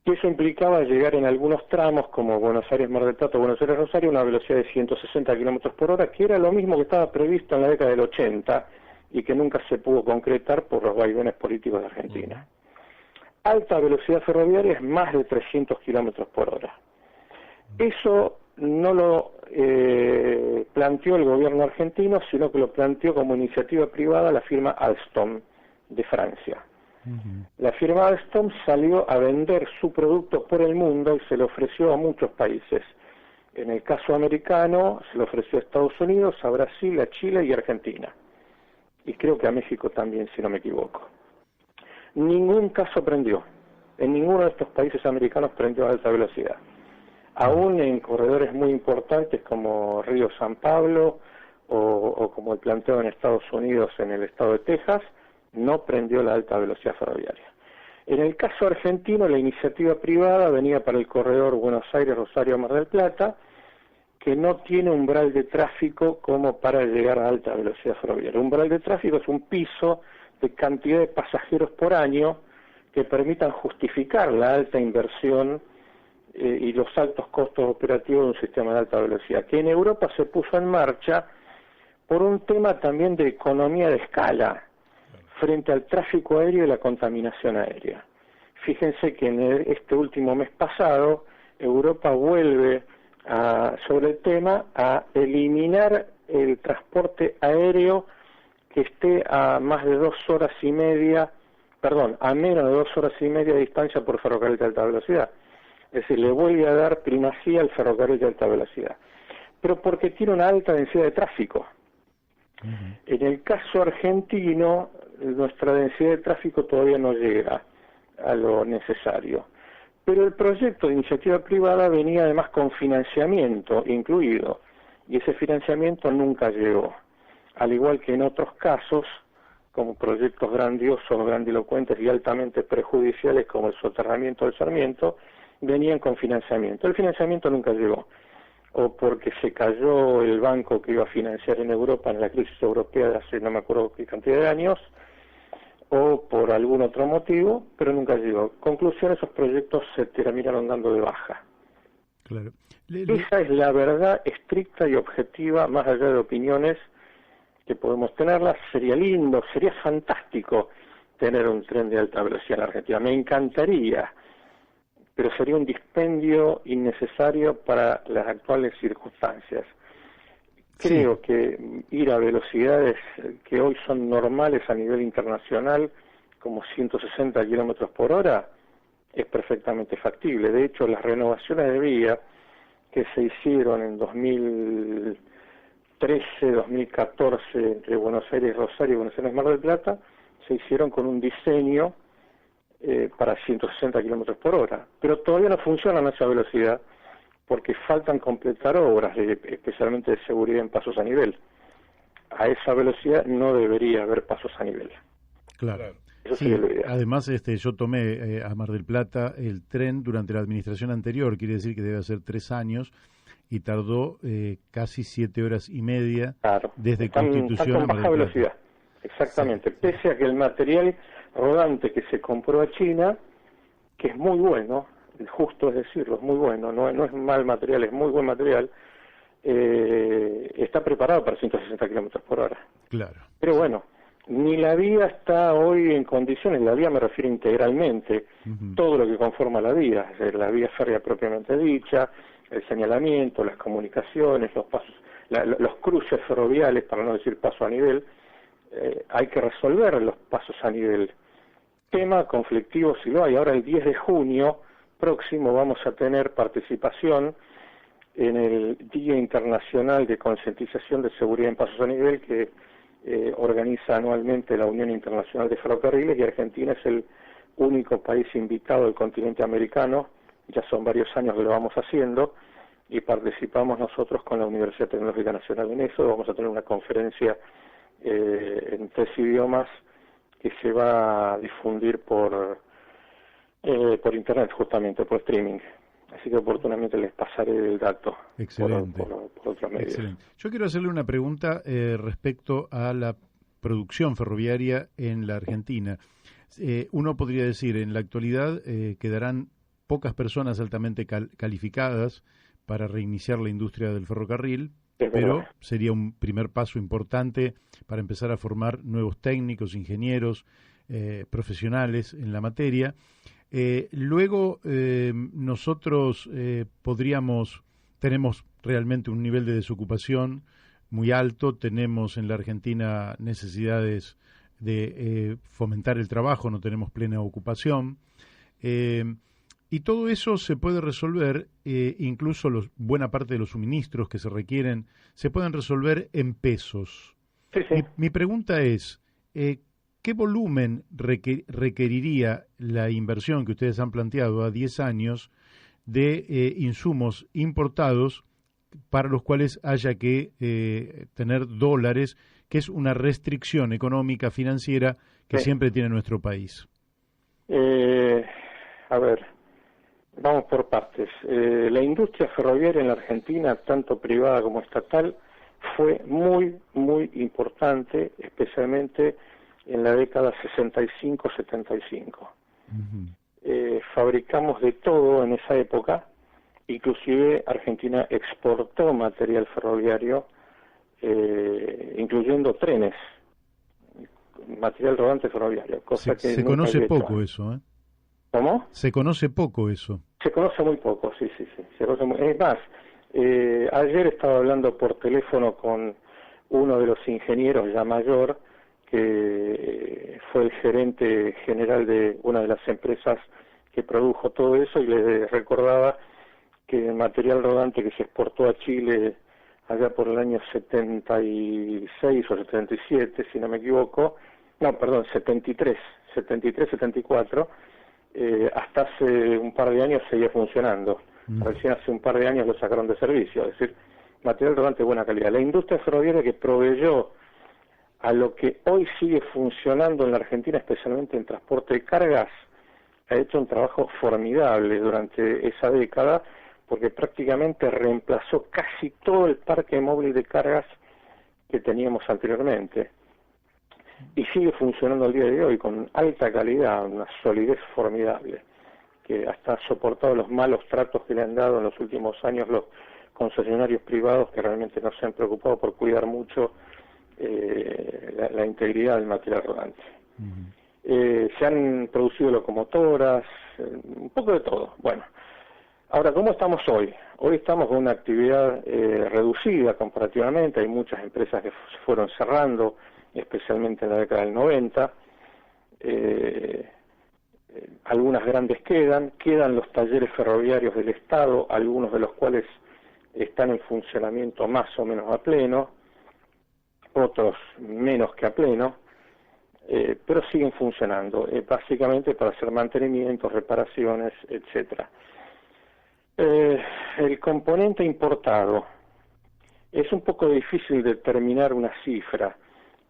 Y eso implicaba llegar en algunos tramos, como Buenos Aires-Mar del Plata, Buenos Aires-Rosario, a una velocidad de 160 kilómetros por hora, que era lo mismo que estaba previsto en la década del 80 y que nunca se pudo concretar por los vaivenes políticos de Argentina. Alta velocidad ferroviaria es más de 300 kilómetros por hora. Eso no lo planteó el gobierno argentino, sino que lo planteó como iniciativa privada la firma Alstom de Francia. La firma Alstom salió a vender su producto por el mundo y se lo ofreció a muchos países. En el caso americano se lo ofreció a Estados Unidos, a Brasil, a Chile y a Argentina. Y creo que a México también, si no me equivoco. Ningún caso prendió. En ninguno de estos países americanos prendió a alta velocidad. Aún en corredores muy importantes como Río-San Pablo o como el planteo en Estados Unidos en el estado de Texas, no prendió la alta velocidad ferroviaria. En el caso argentino, la iniciativa privada venía para el corredor Buenos Aires-Rosario-Mar del Plata, que no tiene umbral de tráfico como para llegar a alta velocidad ferroviaria. Umbral de tráfico es un piso de cantidad de pasajeros por año que permitan justificar la alta inversión y los altos costos operativos de un sistema de alta velocidad, que en Europa se puso en marcha por un tema también de economía de escala frente al tráfico aéreo y la contaminación aérea. Fíjense que en este último mes pasado Europa vuelve sobre el tema a eliminar el transporte aéreo que esté a más de 2 horas y media, a menos de 2 horas y media de distancia por ferrocarril de alta velocidad. Es decir, le vuelve a dar primacía al ferrocarril de alta velocidad. Pero porque tiene una alta densidad de tráfico. En el caso argentino, nuestra densidad de tráfico todavía no llega a lo necesario. Pero el proyecto de iniciativa privada venía además con financiamiento incluido, y ese financiamiento nunca llegó. Al igual que en otros casos, como proyectos grandiosos, grandilocuentes y altamente perjudiciales como el soterramiento del Sarmiento, venían con financiamiento. El financiamiento nunca llegó, o porque se cayó el banco que iba a financiar en Europa en la crisis europea de hace no me acuerdo qué cantidad de años, o por algún otro motivo, pero nunca llegó. Conclusión, esos proyectos se terminaron dando de baja. Claro. Esa es la verdad estricta y objetiva, más allá de opiniones que podemos tenerlas. Sería lindo, sería fantástico tener un tren de alta velocidad en la Argentina, me encantaría, pero sería un dispendio innecesario para las actuales circunstancias. Creo que ir a velocidades que hoy son normales a nivel internacional, como 160 kilómetros por hora, es perfectamente factible. De hecho, las renovaciones de vía que se hicieron en 2013, 2014 entre Buenos Aires, Rosario y Buenos Aires, Mar del Plata, se hicieron con un diseño para 160 kilómetros por hora, pero todavía no funcionan a esa velocidad porque faltan completar obras, especialmente de seguridad en pasos a nivel. A esa velocidad no debería haber pasos a nivel. Claro. Eso Sí, además yo tomé a Mar del Plata el tren durante la administración anterior, quiere decir que debe hacer 3 años, y tardó casi 7 horas y media desde Constitución a Mar del Plata. Velocidad. Exactamente, sí. Pese a que el material rodante que se compró a China, que es muy bueno, justo es decirlo, es muy bueno, no es mal material, es muy buen material, está preparado para 160 kilómetros por hora. Claro. Pero bueno, ni la vía está hoy en condiciones, la vía me refiero integralmente, todo lo que conforma la vía férrea propiamente dicha, el señalamiento, las comunicaciones, los pasos, los cruces ferroviarios, para no decir paso a nivel, hay que resolver los pasos a nivel. Tema conflictivo si lo hay. Ahora el 10 de junio próximo vamos a tener participación en el Día Internacional de Concientización de Seguridad en Pasos a Nivel que organiza anualmente la Unión Internacional de Ferrocarriles, y Argentina es el único país invitado del continente americano. Ya son varios años que lo vamos haciendo y participamos nosotros con la Universidad Tecnológica Nacional en eso. Vamos a tener una conferencia en 3 idiomas que se va a difundir por internet, justamente por streaming. Así que oportunamente les pasaré el dato. Excelente. Por otros medios. Excelente. Yo quiero hacerle una pregunta respecto a la producción ferroviaria en la Argentina. Uno podría decir, en la actualidad quedarán pocas personas altamente calificadas para reiniciar la industria del ferrocarril, pero sería un primer paso importante para empezar a formar nuevos técnicos, ingenieros, profesionales en la materia. Luego nosotros tenemos realmente un nivel de desocupación muy alto, tenemos en la Argentina necesidades de fomentar el trabajo, no tenemos plena ocupación, y todo eso se puede resolver, incluso buena parte de los suministros que se requieren, se pueden resolver en pesos. Sí, sí. Mi pregunta es, ¿qué volumen requeriría la inversión que ustedes han planteado a 10 años de insumos importados para los cuales haya que tener dólares, que es una restricción económica, financiera, que siempre tiene nuestro país? A ver, vamos por partes. La industria ferroviaria en la Argentina, tanto privada como estatal, fue muy, muy importante, especialmente en la década 65-75. Fabricamos de todo en esa época, inclusive Argentina exportó material ferroviario, incluyendo trenes, material rodante ferroviario, cosa que se conoce poco eso, ¿eh? ¿Cómo? Se conoce poco eso. Se conoce muy poco, sí. Es más, ayer estaba hablando por teléfono con uno de los ingenieros ya mayor, que fue el gerente general de una de las empresas que produjo todo eso, y les recordaba que el material rodante que se exportó a Chile allá por el año 76 o 77, si no me equivoco, 73, 74, hasta hace un par de años seguía funcionando. Recién hace un par de años lo sacaron de servicio, es decir, material rodante de buena calidad. La industria ferroviaria que proveyó a lo que hoy sigue funcionando en la Argentina, especialmente en transporte de cargas, ha hecho un trabajo formidable durante esa década, porque prácticamente reemplazó casi todo el parque móvil de cargas que teníamos anteriormente. Y sigue funcionando al día de hoy con alta calidad, una solidez formidable, que hasta ha soportado los malos tratos que le han dado en los últimos años los concesionarios privados, que realmente no se han preocupado por cuidar mucho la integridad del material rodante. Se han producido locomotoras, un poco de todo. Bueno, ahora, ¿cómo estamos hoy? Hoy estamos con una actividad reducida comparativamente, hay muchas empresas que se fueron cerrando, especialmente en la década del 90, algunas grandes quedan los talleres ferroviarios del Estado, algunos de los cuales están en funcionamiento más o menos a pleno, otros menos que a pleno, pero siguen funcionando, básicamente para hacer mantenimientos, reparaciones, etcétera. El componente importado, es un poco difícil determinar una cifra,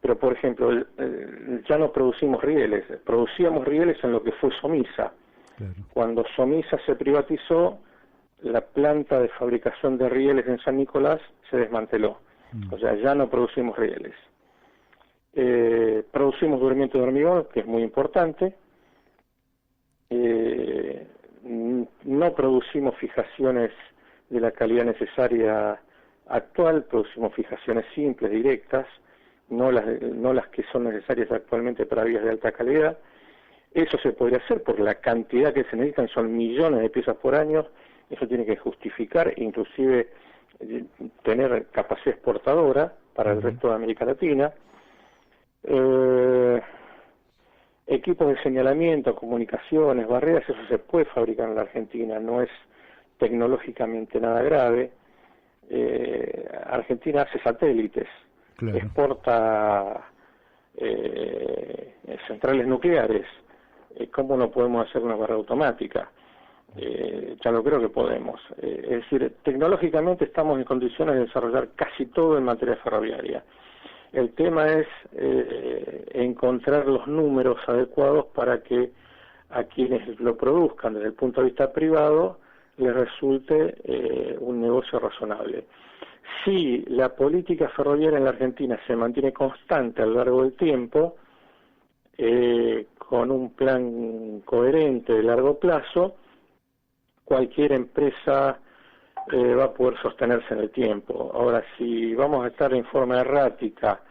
pero por ejemplo, ya no producimos rieles, producíamos rieles en lo que fue Somisa. Claro. Cuando Somisa se privatizó, la planta de fabricación de rieles en San Nicolás se desmanteló. O sea, ya no producimos rieles. Producimos durmiente de hormigón, que es muy importante. No producimos fijaciones de la calidad necesaria actual, producimos fijaciones simples, directas, no las que son necesarias actualmente para vías de alta calidad. Eso se podría hacer por la cantidad que se necesitan, son millones de piezas por año. Eso tiene que justificar, inclusive tener capacidad exportadora para el resto de América Latina. Equipos de señalamiento, comunicaciones, barreras, eso se puede fabricar en la Argentina, no es tecnológicamente nada grave. Argentina hace satélites, claro. Exporta centrales nucleares. ¿Cómo no podemos hacer una barrera automática? Ya lo creo que podemos. Es decir, tecnológicamente estamos en condiciones de desarrollar casi todo en materia ferroviaria. El tema es encontrar los números adecuados para que a quienes lo produzcan desde el punto de vista privado les resulte un negocio razonable. Si la política ferroviaria en la Argentina se mantiene constante a lo largo del tiempo, con un plan coherente de largo plazo, cualquier empresa va a poder sostenerse en el tiempo. Ahora, si vamos a estar en forma errática,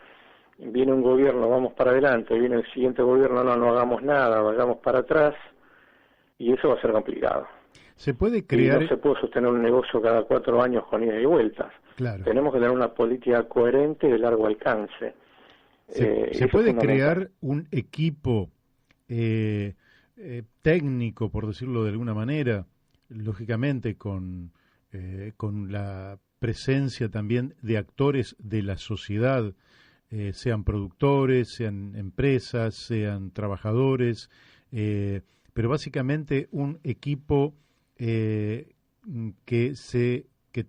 viene un gobierno, vamos para adelante, viene el siguiente gobierno, no hagamos nada, vayamos para atrás, y eso va a ser complicado. ¿Se puede crear? Y no se puede sostener un negocio cada 4 años con idas y vueltas. Claro. Tenemos que tener una política coherente de largo alcance. ¿Se puede crear un equipo técnico, por decirlo de alguna manera, lógicamente con la presencia también de actores de la sociedad, sean productores, sean empresas, sean trabajadores, pero básicamente un equipo que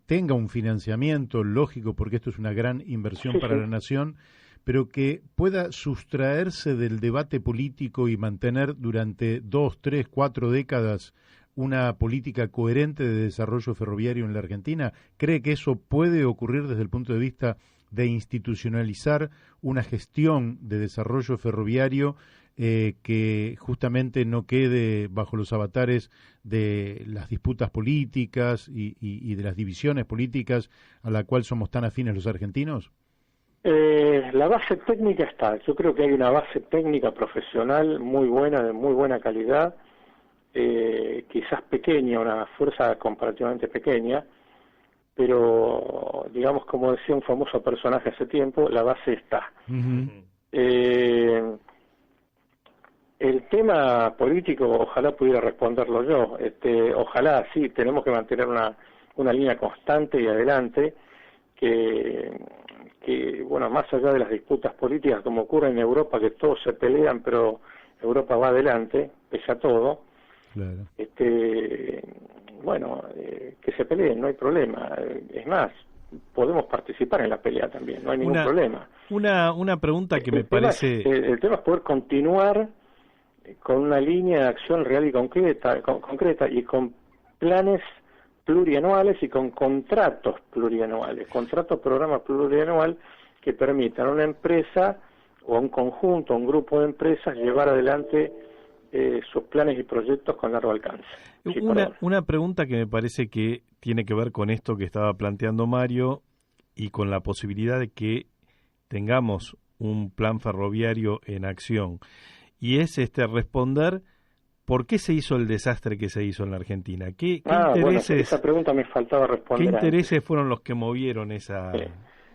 tenga un financiamiento lógico, porque esto es una gran inversión para la nación, pero que pueda sustraerse del debate político y mantener durante 2, 3, 4 décadas una política coherente de desarrollo ferroviario en la Argentina? ¿Cree que eso puede ocurrir desde el punto de vista de institucionalizar una gestión de desarrollo ferroviario que justamente no quede bajo los avatares de las disputas políticas y de las divisiones políticas a la cual somos tan afines los argentinos? La base técnica está. Yo creo que hay una base técnica profesional muy buena, de muy buena calidad, quizás pequeña, una fuerza comparativamente pequeña, pero digamos, como decía un famoso personaje hace tiempo, la base está. El tema político, ojalá pudiera responderlo yo. Ojalá, sí, tenemos que mantener una línea constante y adelante, que bueno, más allá de las disputas políticas como ocurre en Europa, que todos se pelean, pero Europa va adelante, pese a todo. Claro. Bueno, que se peleen, no hay problema. Es más, podemos participar en la pelea también, no hay ningún problema. Una pregunta que me parece... El tema es poder continuar con una línea de acción real y concreta y con planes plurianuales y con contratos plurianuales, programa plurianual que permitan a una empresa o a un conjunto, a un grupo de empresas llevar adelante sus planes y proyectos con largo alcance. Sí, una pregunta que me parece que tiene que ver con esto que estaba planteando Mario y con la posibilidad de que tengamos un plan ferroviario en acción, y es responder por qué se hizo el desastre que se hizo en la Argentina. ¿Qué intereses, bueno, esa pregunta me faltaba responder. ¿Qué intereses antes fueron los que movieron ese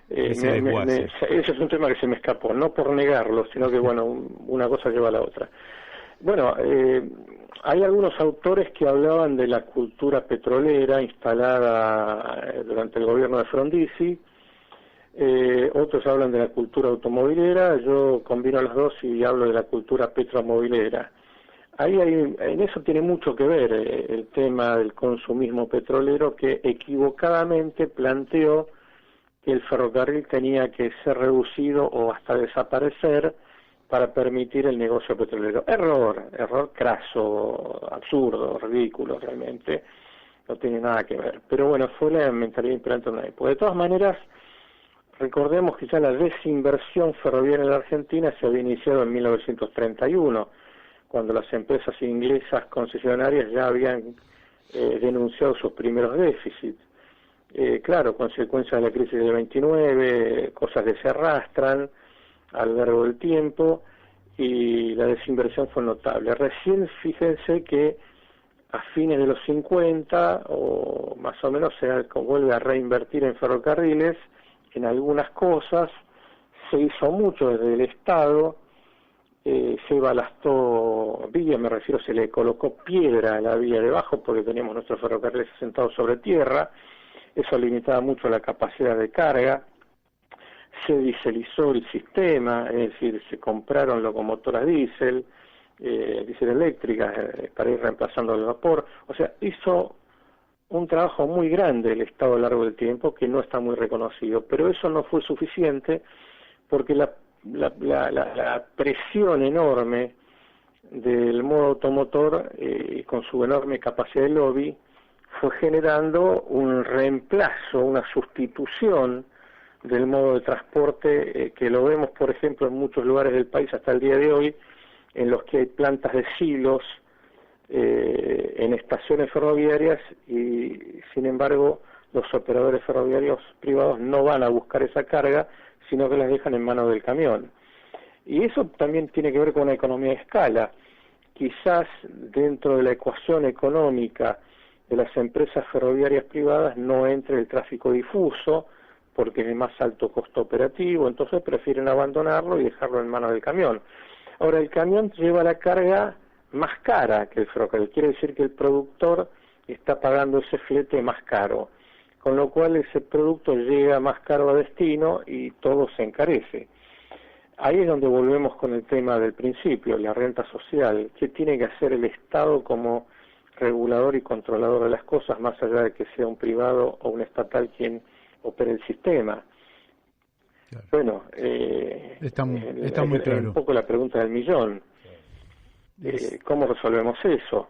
desguace? Ese es un tema que se me escapó, no por negarlo, sino que bueno, una cosa lleva a la otra. Bueno, hay algunos autores que hablaban de la cultura petrolera instalada durante el gobierno de Frondizi, otros hablan de la cultura automovilera, yo combino las dos y hablo de la cultura petromovilera. En eso tiene mucho que ver el tema del consumismo petrolero, que equivocadamente planteó que el ferrocarril tenía que ser reducido o hasta desaparecer para permitir el negocio petrolero. Error craso, absurdo, ridículo realmente, no tiene nada que ver. Pero bueno, fue la mentalidad imperante en una época. De todas maneras, recordemos que ya la desinversión ferroviaria en la Argentina se había iniciado en 1931, cuando las empresas inglesas concesionarias ya habían denunciado sus primeros déficits. Claro, consecuencia de la crisis del 29, cosas que se arrastran a lo largo del tiempo, y la desinversión fue notable. Recién fíjense que a fines de los 50, o más o menos, se vuelve a reinvertir en ferrocarriles, en algunas cosas, se hizo mucho desde el Estado, se balastó vía, me refiero, se le colocó piedra a la vía debajo porque teníamos nuestros ferrocarriles asentados sobre tierra, eso limitaba mucho la capacidad de carga, se dieselizó el sistema, es decir, se compraron locomotoras diésel eléctricas para ir reemplazando el vapor, o sea, hizo un trabajo muy grande el Estado a lo largo del tiempo que no está muy reconocido, pero eso no fue suficiente porque la presión enorme del modo automotor con su enorme capacidad de lobby fue generando un reemplazo, una sustitución del modo de transporte que lo vemos, por ejemplo, en muchos lugares del país hasta el día de hoy, en los que hay plantas de silos en estaciones ferroviarias y, sin embargo, los operadores ferroviarios privados no van a buscar esa carga, sino que las dejan en manos del camión. Y eso también tiene que ver con una economía de escala. Quizás dentro de la ecuación económica de las empresas ferroviarias privadas no entre el tráfico difuso, porque es de más alto costo operativo, entonces prefieren abandonarlo y dejarlo en manos del camión. Ahora, el camión lleva la carga más cara que el ferrocarril, quiere decir que el productor está pagando ese flete más caro, con lo cual ese producto llega más caro a destino y todo se encarece. Ahí es donde volvemos con el tema del principio, la renta social. ¿Qué tiene que hacer el Estado como regulador y controlador de las cosas, más allá de que sea un privado o un estatal quien opere el sistema? Claro. Bueno, está muy claro. Un poco la pregunta del millón. ¿Cómo resolvemos eso?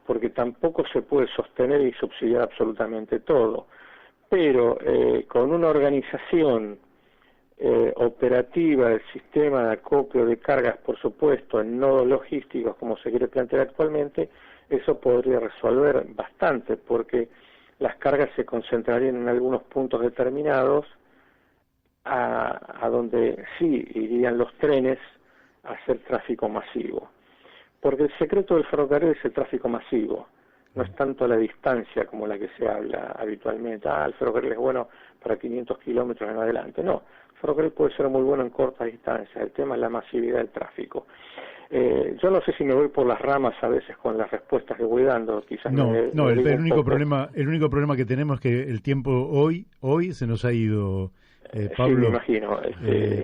Porque tampoco se puede sostener y subsidiar absolutamente todo. Pero con una organización operativa del sistema de acopio de cargas, por supuesto, en nodos logísticos, como se quiere plantear actualmente, eso podría resolver bastante, porque las cargas se concentrarían en algunos puntos determinados, a donde sí irían los trenes a hacer tráfico masivo. Porque el secreto del ferrocarril es el tráfico masivo, no es tanto la distancia como la que se habla habitualmente. El ferrocarril es bueno para 500 kilómetros en adelante. No, el ferrocarril puede ser muy bueno en cortas distancias, el tema es la masividad del tráfico. Yo no sé si me voy por las ramas a veces con las respuestas que voy dando, quizás el único problema que tenemos es que el tiempo hoy se nos ha ido, Pablo. Sí, me imagino.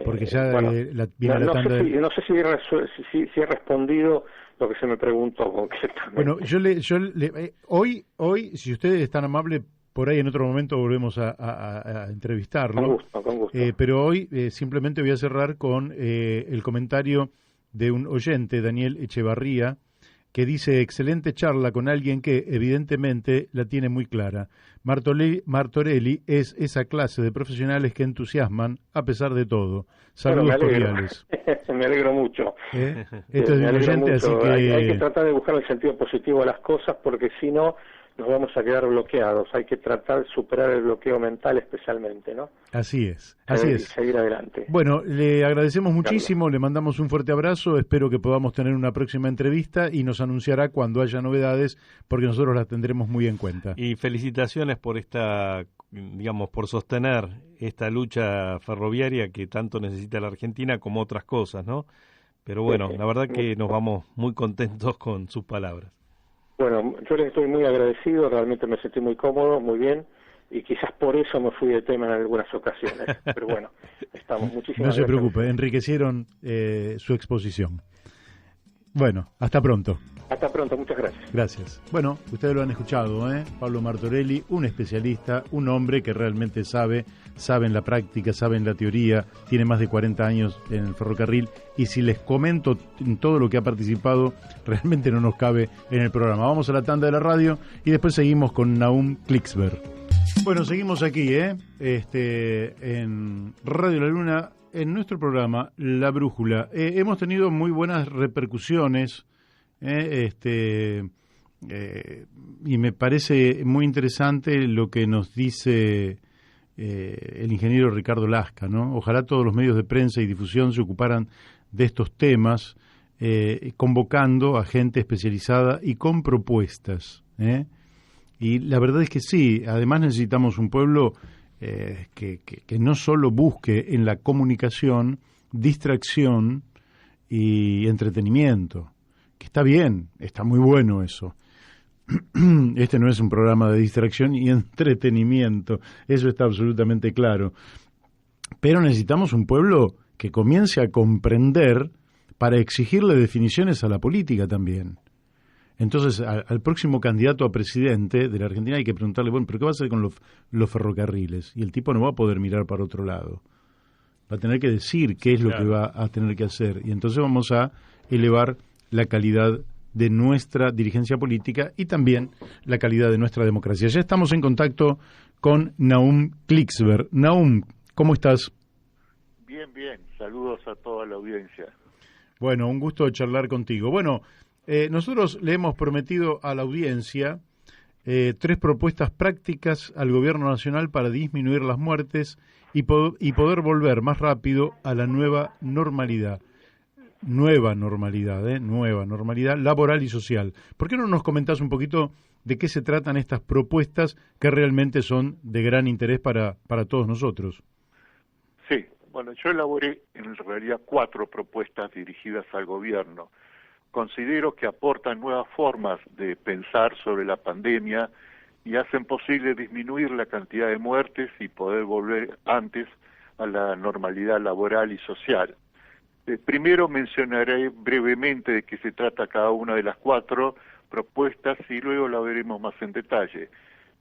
Porque ya bueno, no sé si he respondido lo que se me preguntó concretamente. Bueno, hoy, si ustedes están amables, por ahí en otro momento volvemos a entrevistarlo. Con gusto, con gusto. Pero hoy simplemente voy a cerrar con el comentario de un oyente, Daniel Echevarría, que dice: excelente charla con alguien que evidentemente la tiene muy clara. Martorelli es esa clase de profesionales que entusiasman a pesar de todo. Saludos cordiales. Me alegro mucho. Esto es de un oyente, así que... Hay que tratar de buscar el sentido positivo a las cosas, porque si no nos vamos a quedar bloqueados. Hay que tratar de superar el bloqueo mental especialmente, ¿no? Así es, así es. Y seguir adelante. Bueno, le agradecemos muchísimo, le mandamos un fuerte abrazo, espero que podamos tener una próxima entrevista y nos anunciará cuando haya novedades, porque nosotros las tendremos muy en cuenta. Y felicitaciones por por sostener esta lucha ferroviaria que tanto necesita la Argentina como otras cosas, ¿no? Pero bueno, la verdad que nos vamos muy contentos con sus palabras. Bueno, yo les estoy muy agradecido, realmente me sentí muy cómodo, muy bien, y quizás por eso me fui de tema en algunas ocasiones. Pero bueno, estamos muchísimas No se preocupe, enriquecieron su exposición. Bueno, hasta pronto. Hasta pronto, muchas gracias. Gracias. Bueno, ustedes lo han escuchado, Pablo Martorelli, un especialista, un hombre que realmente sabe en la práctica, sabe en la teoría, tiene más de 40 años en el ferrocarril, y si les comento en todo lo que ha participado, realmente no nos cabe en el programa. Vamos a la tanda de la radio y después seguimos con Nahum Klicksberg. Bueno, seguimos aquí, en Radio La Luna, en nuestro programa La Brújula. Hemos tenido muy buenas repercusiones, y me parece muy interesante lo que nos dice el ingeniero Ricardo Lasca, ¿no? Ojalá todos los medios de prensa y difusión se ocuparan de estos temas, convocando a gente especializada y con propuestas, Y la verdad es que sí, además necesitamos un pueblo que no solo busque en la comunicación distracción y entretenimiento, que está bien, está muy bueno eso. Este no es un programa de distracción y entretenimiento, eso está absolutamente claro. Pero necesitamos un pueblo que comience a comprender para exigirle definiciones a la política también. Entonces, al próximo candidato a presidente de la Argentina hay que preguntarle, bueno, ¿pero qué va a hacer con los ferrocarriles? Y el tipo no va a poder mirar para otro lado. Va a tener que decir qué es lo que va a tener que hacer. Y entonces vamos a elevar la calidad de nuestra dirigencia política y también la calidad de nuestra democracia. Ya estamos en contacto con Nahum Klicksberg. Nahum, ¿cómo estás? Bien. Saludos a toda la audiencia. Bueno, un gusto charlar contigo. Bueno, nosotros le hemos prometido a la audiencia 3 propuestas prácticas al Gobierno Nacional para disminuir las muertes y poder volver más rápido a la nueva normalidad laboral y social. ¿Por qué no nos comentás un poquito de qué se tratan estas propuestas que realmente son de gran interés para todos nosotros? Sí, bueno, yo elaboré en realidad 4 propuestas dirigidas al gobierno. Considero que aportan nuevas formas de pensar sobre la pandemia y hacen posible disminuir la cantidad de muertes y poder volver antes a la normalidad laboral y social. Primero mencionaré brevemente de qué se trata cada una de las 4 propuestas y luego la veremos más en detalle.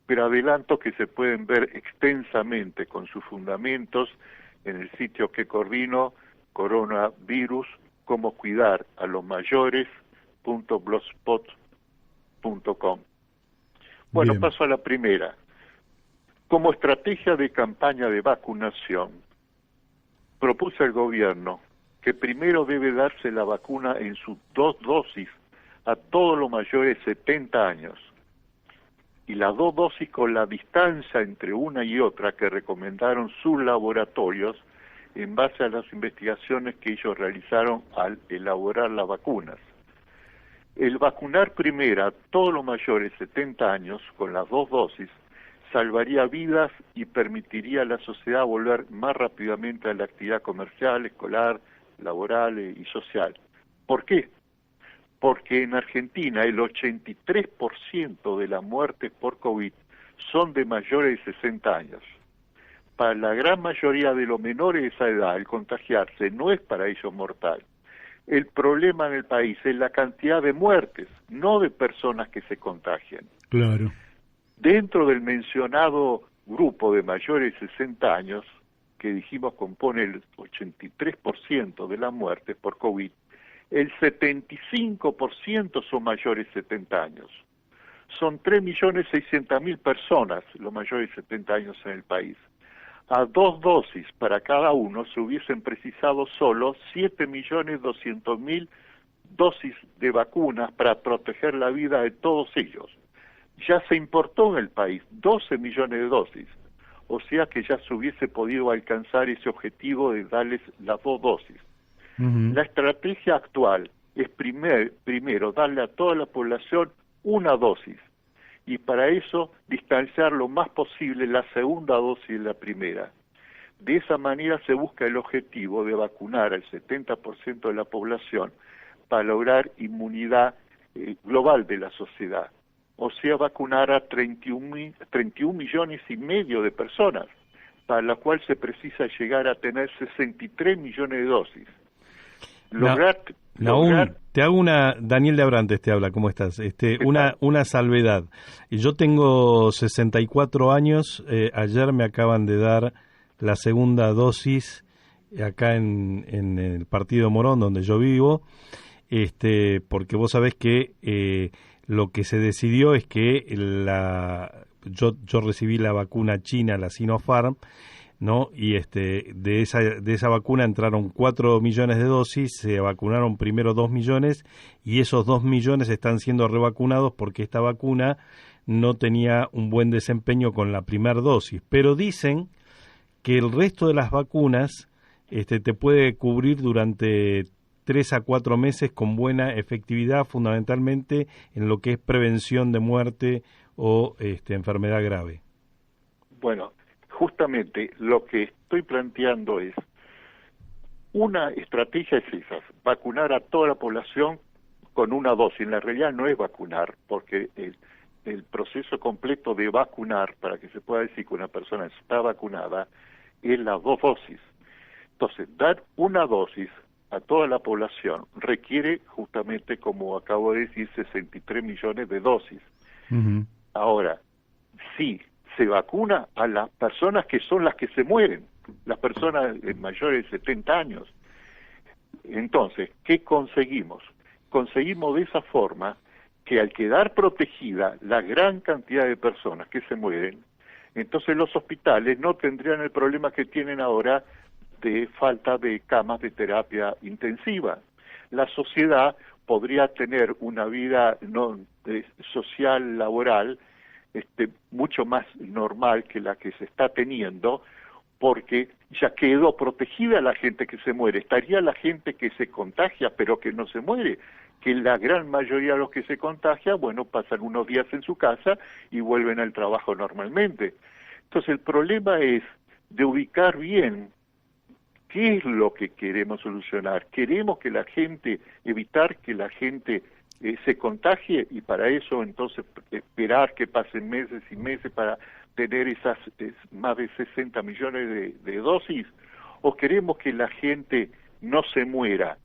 Pero adelanto que se pueden ver extensamente con sus fundamentos en el sitio que coordino, Coronavirus, cómo cuidar a los mayores.blogspot.com. Bueno, Bien. paso a la primera. Como estrategia de campaña de vacunación, propuse al gobierno que primero debe darse la vacuna en sus 2 dosis a todos los mayores de 70 años y las 2 dosis con la distancia entre una y otra que recomendaron sus laboratorios en base a las investigaciones que ellos realizaron al elaborar las vacunas. El vacunar primero a todos los mayores de 70 años con las 2 dosis salvaría vidas y permitiría a la sociedad volver más rápidamente a la actividad comercial, escolar, laboral y social. ¿Por qué? Porque en Argentina el 83% de las muertes por COVID son de mayores de 60 años. Para la gran mayoría de los menores de esa edad, el contagiarse no es para ellos mortal. El problema en el país es la cantidad de muertes, no de personas que se contagian. Claro. Dentro del mencionado grupo de mayores de 60 años, que dijimos compone el 83% de las muertes por COVID, el 75% son mayores de 70 años. Son 3.600.000 personas los mayores de 70 años en el país. A 2 dosis para cada uno se hubiesen precisado solo 7.200.000 dosis de vacunas para proteger la vida de todos ellos. Ya se importó en el país 12 millones de dosis, o sea que ya se hubiese podido alcanzar ese objetivo de darles las 2 dosis. La estrategia actual es primero darle a toda la población una dosis, y para eso distanciar lo más posible la segunda dosis de la primera. De esa manera se busca el objetivo de vacunar al 70% de la población para lograr inmunidad global de la sociedad, o sea, vacunar a 31 millones y medio de personas, para la cual se precisa llegar a tener 63 millones de dosis. Te hago Daniel de Abrantes te habla, ¿cómo estás? Una salvedad. Yo tengo 64 años, ayer me acaban de dar la segunda dosis acá en el partido Morón, donde yo vivo, porque vos sabés que lo que se decidió es que yo recibí la vacuna china, la Sinopharm, ¿no? Y de esa vacuna entraron 4 millones de dosis, se vacunaron primero 2 millones y esos 2 millones están siendo revacunados porque esta vacuna no tenía un buen desempeño con la primera dosis. Pero dicen que el resto de las vacunas te puede cubrir durante 3 a 4 meses con buena efectividad, fundamentalmente en lo que es prevención de muerte o enfermedad grave. Bueno, justamente lo que estoy planteando es una estrategia es esa, vacunar a toda la población con una dosis. En la realidad no es vacunar, porque el proceso completo de vacunar, para que se pueda decir que una persona está vacunada, es las 2 dosis. Entonces, dar una dosis a toda la población requiere justamente, como acabo de decir, 63 millones de dosis. Ahora, sí, se vacuna a las personas que son las que se mueren, las personas mayores de 70 años. Entonces, ¿qué conseguimos? Conseguimos de esa forma que al quedar protegida la gran cantidad de personas que se mueren, entonces los hospitales no tendrían el problema que tienen ahora de falta de camas de terapia intensiva. La sociedad podría tener una vida social, laboral, mucho más normal que la que se está teniendo, porque ya quedó protegida la gente que se muere. Estaría la gente que se contagia pero que no se muere, que la gran mayoría de los que se contagia, bueno, pasan unos días en su casa y vuelven al trabajo normalmente. Entonces el problema es de ubicar bien qué es lo que queremos solucionar. Queremos que la gente, evitar que la gente se contagie, y para eso entonces esperar que pasen meses y meses para tener esas más de 60 millones de dosis, o queremos que la gente no se muera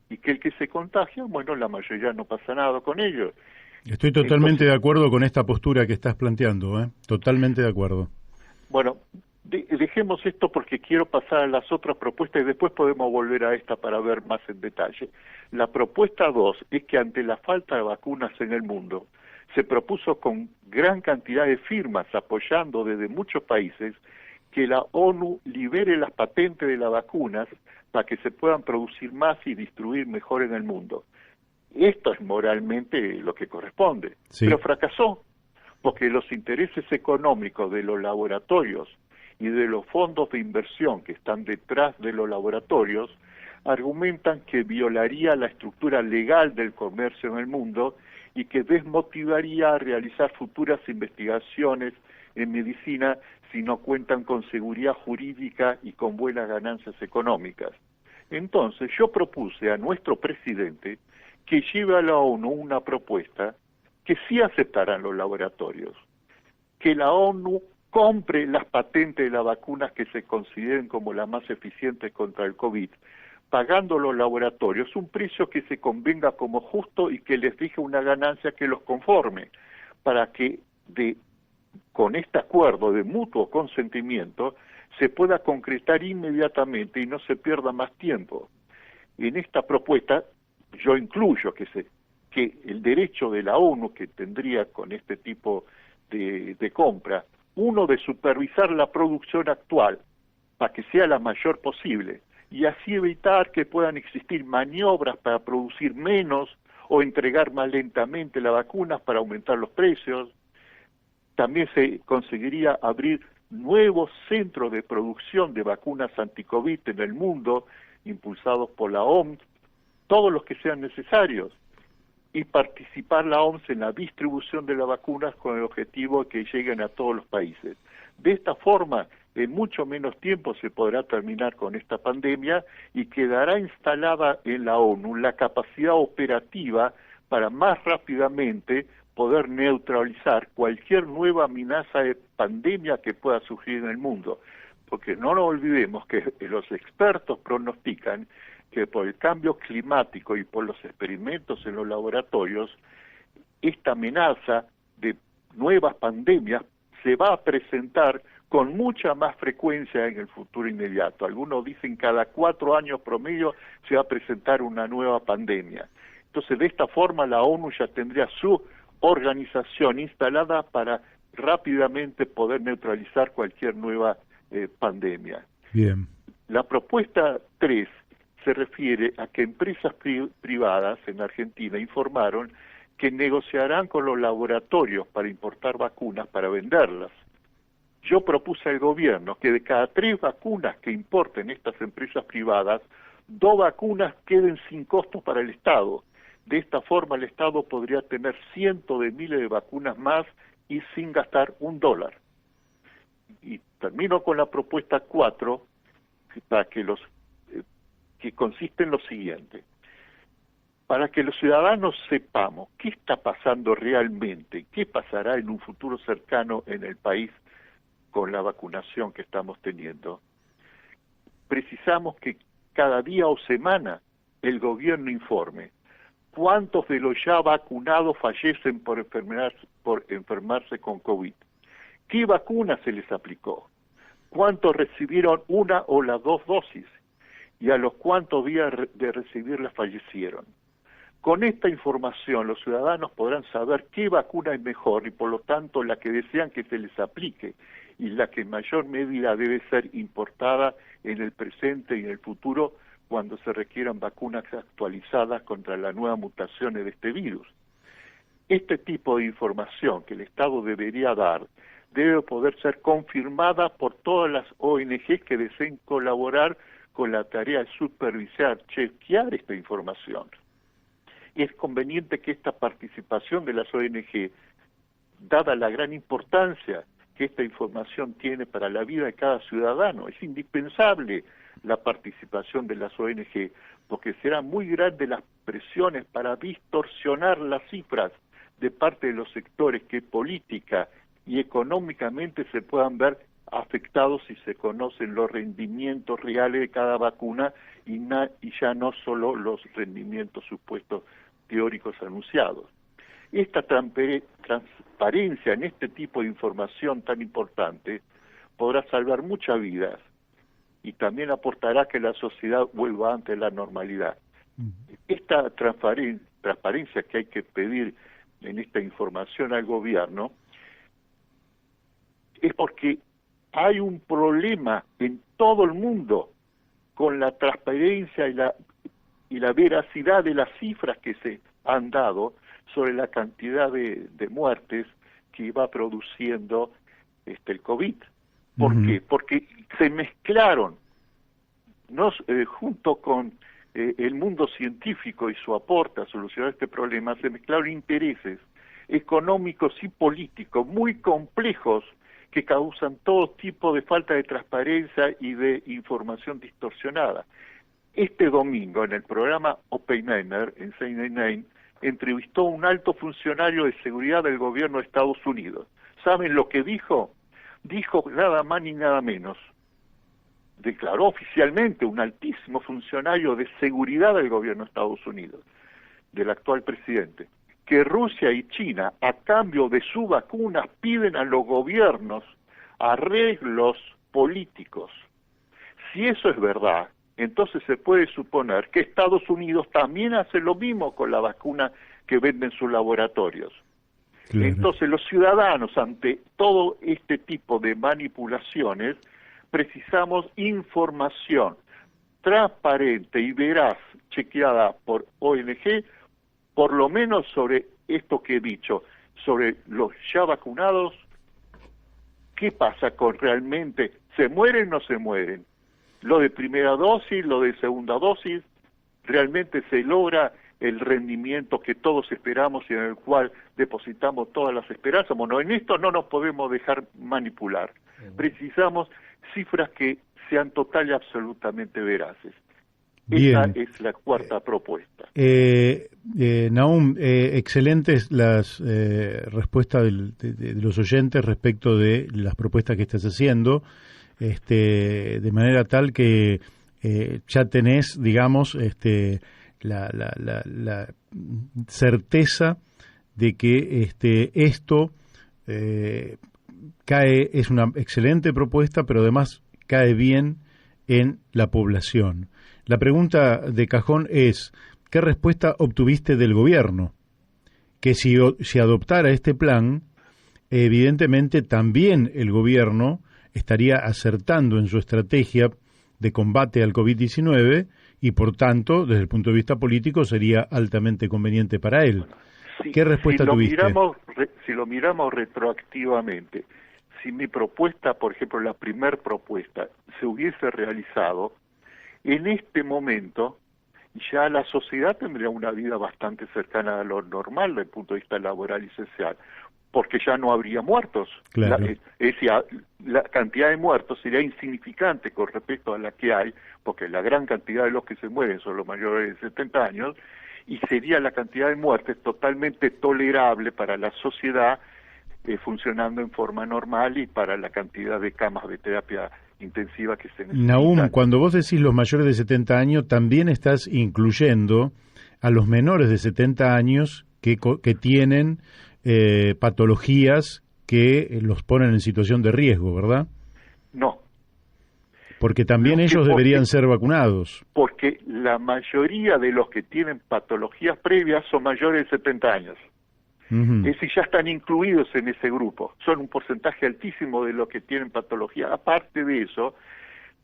y que el que se contagia, bueno, la mayoría no pasa nada con ellos. Estoy totalmente de acuerdo con esta postura que estás planteando, totalmente de acuerdo. Bueno, dejemos esto porque quiero pasar a las otras propuestas y después podemos volver a esta para ver más en detalle. La propuesta 2 es que ante la falta de vacunas en el mundo, se propuso con gran cantidad de firmas apoyando desde muchos países que la ONU libere las patentes de las vacunas para que se puedan producir más y distribuir mejor en el mundo. Esto es moralmente lo que corresponde, sí. Pero fracasó, porque los intereses económicos de los laboratorios y de los fondos de inversión que están detrás de los laboratorios argumentan que violaría la estructura legal del comercio en el mundo y que desmotivaría a realizar futuras investigaciones en medicina si no cuentan con seguridad jurídica y con buenas ganancias económicas. Entonces yo propuse a nuestro presidente que lleve a la ONU una propuesta que sí aceptaran los laboratorios, que la ONU compre las patentes de las vacunas que se consideren como las más eficientes contra el COVID, pagando los laboratorios un precio que se convenga como justo y que les fije una ganancia que los conforme, para que de con este acuerdo de mutuo consentimiento se pueda concretar inmediatamente y no se pierda más tiempo. En esta propuesta yo incluyo que el derecho de la ONU que tendría con este tipo de compra, uno de supervisar la producción actual para que sea la mayor posible y así evitar que puedan existir maniobras para producir menos o entregar más lentamente las vacunas para aumentar los precios. También se conseguiría abrir nuevos centros de producción de vacunas anti-COVID en el mundo, impulsados por la OMS, todos los que sean necesarios, y participar la OMS en la distribución de las vacunas con el objetivo de que lleguen a todos los países. De esta forma, en mucho menos tiempo se podrá terminar con esta pandemia y quedará instalada en la ONU la capacidad operativa para más rápidamente poder neutralizar cualquier nueva amenaza de pandemia que pueda surgir en el mundo. Porque no nos olvidemos que los expertos pronostican que por el cambio climático y por los experimentos en los laboratorios, esta amenaza de nuevas pandemias se va a presentar con mucha más frecuencia en el futuro inmediato. Algunos dicen cada 4 años promedio se va a presentar una nueva pandemia. Entonces, de esta forma la ONU ya tendría su organización instalada para rápidamente poder neutralizar cualquier nueva pandemia. Bien. La propuesta 3 se refiere a que empresas privadas en Argentina informaron que negociarán con los laboratorios para importar vacunas para venderlas. Yo propuse al gobierno que de cada 3 vacunas que importen estas empresas privadas, 2 vacunas queden sin costo para el Estado. De esta forma el Estado podría tener cientos de miles de vacunas más y sin gastar $1. Y termino con la propuesta 4, para que consiste en lo siguiente. Para que los ciudadanos sepamos qué está pasando realmente, qué pasará en un futuro cercano en el país con la vacunación que estamos teniendo, precisamos que cada día o semana el gobierno informe cuántos de los ya vacunados fallecen por enfermarse con COVID, qué vacuna se les aplicó, cuántos recibieron una o las 2 dosis y a los cuántos días de recibirla fallecieron. Con esta información los ciudadanos podrán saber qué vacuna es mejor y por lo tanto la que desean que se les aplique y la que en mayor medida debe ser importada en el presente y en el futuro cuando se requieran vacunas actualizadas contra las nuevas mutaciones de este virus. Este tipo de información que el Estado debería dar debe poder ser confirmada por todas las ONG que deseen colaborar con la tarea de supervisar, chequear esta información. Y es conveniente que esta participación de las ONG, dada la gran importancia que esta información tiene para la vida de cada ciudadano, es indispensable la participación de las ONG, porque serán muy grandes las presiones para distorsionar las cifras de parte de los sectores que política y económicamente se puedan ver afectados si se conocen los rendimientos reales de cada vacuna y ya no solo los rendimientos supuestos teóricos anunciados. Esta transparencia en este tipo de información tan importante podrá salvar muchas vidas y también aportará a que la sociedad vuelva ante la normalidad. Esta transparencia que hay que pedir en esta información al gobierno es porque hay un problema en todo el mundo con la transparencia y la veracidad de las cifras que se han dado sobre la cantidad de muertes que va produciendo el COVID. ¿Por qué? Porque se mezclaron, junto con el mundo científico y su aporte a solucionar este problema, se mezclaron intereses económicos y políticos muy complejos que causan todo tipo de falta de transparencia y de información distorsionada. Este domingo, en el programa Oppenheimer, en CNN, entrevistó a un alto funcionario de seguridad del gobierno de Estados Unidos. ¿Saben lo que dijo? Dijo nada más ni nada menos. Declaró oficialmente un altísimo funcionario de seguridad del gobierno de Estados Unidos, del actual presidente. que Rusia y China, a cambio de sus vacunas, piden a los gobiernos arreglos políticos. Si eso es verdad, entonces se puede suponer que Estados Unidos también hace lo mismo con la vacuna que venden sus laboratorios. Claro. Entonces los ciudadanos, ante todo este tipo de manipulaciones, precisamos información transparente y veraz, chequeada por ONG, por lo menos sobre esto que he dicho, sobre los ya vacunados. ¿Qué pasa con realmente? ¿Se mueren o no se mueren? Lo de primera dosis, lo de segunda dosis, ¿realmente se logra el rendimiento que todos esperamos y en el cual depositamos todas las esperanzas? Bueno, en esto no nos podemos dejar manipular. Precisamos cifras que sean total y absolutamente veraces. Bien. Esa es la cuarta propuesta. Nahum, excelentes las respuestas de los oyentes respecto de las propuestas que estás haciendo, de manera tal que ya tenés, digamos, la certeza de que esto es una excelente propuesta, pero además cae bien en la población. La pregunta de cajón es, ¿qué respuesta obtuviste del gobierno? Que si adoptara este plan, evidentemente también el gobierno estaría acertando en su estrategia de combate al COVID-19 y, por tanto, desde el punto de vista político, sería altamente conveniente para él. Sí, ¿qué respuesta tuviste? Si lo miramos retroactivamente, si mi propuesta, por ejemplo, la primer propuesta, se hubiese realizado, en este momento ya la sociedad tendría una vida bastante cercana a lo normal desde el punto de vista laboral y social, porque ya no habría muertos. Claro. La cantidad de muertos sería insignificante con respecto a la que hay, porque la gran cantidad de los que se mueren son los mayores de 70 años, y sería la cantidad de muertes totalmente tolerable para la sociedad, funcionando en forma normal, y para la cantidad de camas de terapia intensiva que se necesitan. Nahum, cuando vos decís los mayores de 70 años, también estás incluyendo a los menores de 70 años que tienen patologías que los ponen en situación de riesgo, ¿verdad? No. Porque también ellos deberían ser vacunados. Porque la mayoría de los que tienen patologías previas son mayores de 70 años. Es decir, ya están incluidos en ese grupo. Son un porcentaje altísimo de los que tienen patología. Aparte de eso,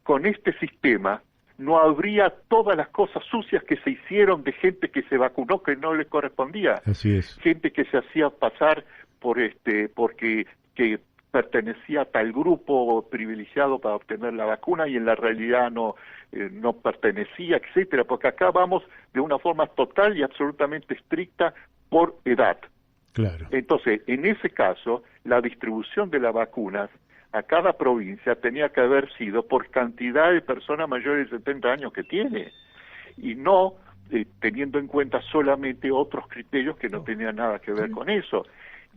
con este sistema no habría todas las cosas sucias que se hicieron de gente que se vacunó que no les correspondía. Así es. Gente que se hacía pasar porque pertenecía a tal grupo privilegiado para obtener la vacuna y en la realidad no pertenecía, etcétera, porque acá vamos de una forma total y absolutamente estricta por edad. Claro. Entonces, en ese caso, la distribución de las vacunas a cada provincia tenía que haber sido por cantidad de personas mayores de 70 años que tiene, y no teniendo en cuenta solamente otros criterios que no tenían nada que ver con eso.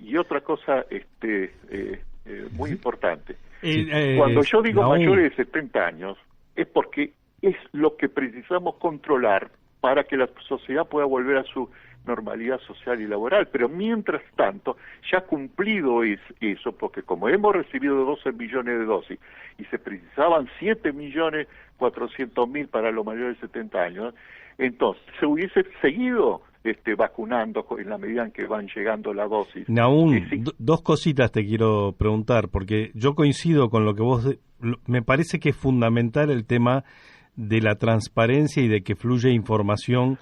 Y otra cosa muy importante, cuando yo digo mayores de 70 años, es porque es lo que precisamos controlar para que la sociedad pueda volver a su normalidad social y laboral, pero mientras tanto, ya cumplido eso, porque como hemos recibido 12 millones de dosis y se precisaban 7.400.000 para los mayores de 70 años, entonces se hubiese seguido vacunando en la medida en que van llegando las dosis. Nahum, dos cositas te quiero preguntar, porque yo coincido con lo que vos... Me parece que es fundamental el tema de la transparencia y de que fluya información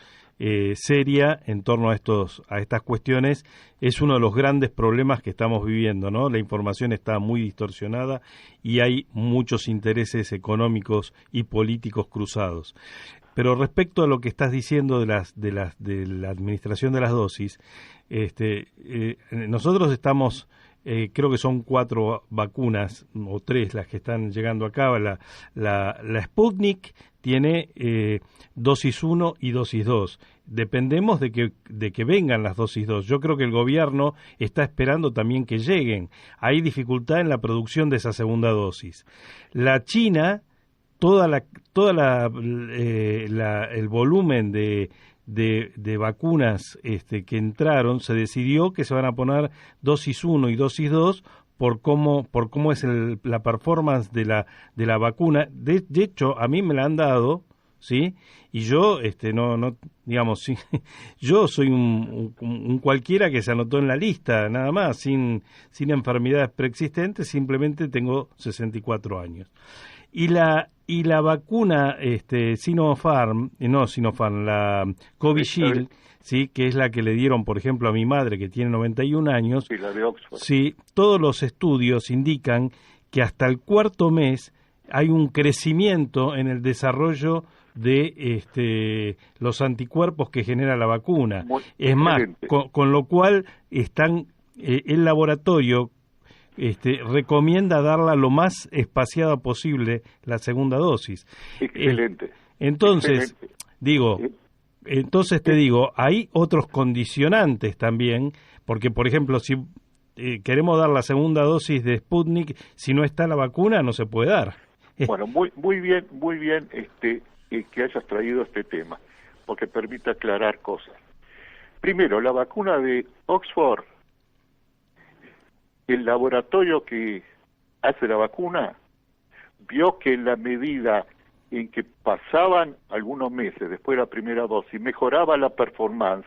seria en torno a estas cuestiones. Es uno de los grandes problemas que estamos viviendo, ¿no? La información está muy distorsionada y hay muchos intereses económicos y políticos cruzados. Pero respecto a lo que estás diciendo de la administración de las dosis, nosotros estamos, creo que son 4 vacunas o 3 las que están llegando acá. La Sputnik tiene dosis 1 y dosis 2. Dependemos de que vengan las dosis 2. Yo creo que el gobierno está esperando también que lleguen. Hay dificultad en la producción de esa segunda dosis. La China, el volumen de de vacunas que entraron, se decidió que se van a poner dosis 1 y dosis 2 por cómo es la performance de la vacuna. De hecho, a mí me la han dado, ¿sí? Y yo, no, digamos, sí, yo soy un cualquiera que se anotó en la lista, nada más, sin enfermedades preexistentes, simplemente tengo 64 años. Y la vacuna Sinopharm, la Covishield, sí, que es la que le dieron, por ejemplo, a mi madre, que tiene 91 años. Sí, la de Oxford. Sí, todos los estudios indican que hasta el cuarto mes hay un crecimiento en el desarrollo de los anticuerpos que genera la vacuna. Es más, con lo cual el laboratorio recomienda darla lo más espaciada posible, la segunda dosis. Excelente. Entonces, excelente. Te digo, hay otros condicionantes también, porque, por ejemplo, si queremos dar la segunda dosis de Sputnik, si no está la vacuna, no se puede dar. Bueno, muy bien que hayas traído este tema, porque permite aclarar cosas. Primero, la vacuna de Oxford, el laboratorio que hace la vacuna vio que en la medida en que pasaban algunos meses después de la primera dosis, mejoraba la performance,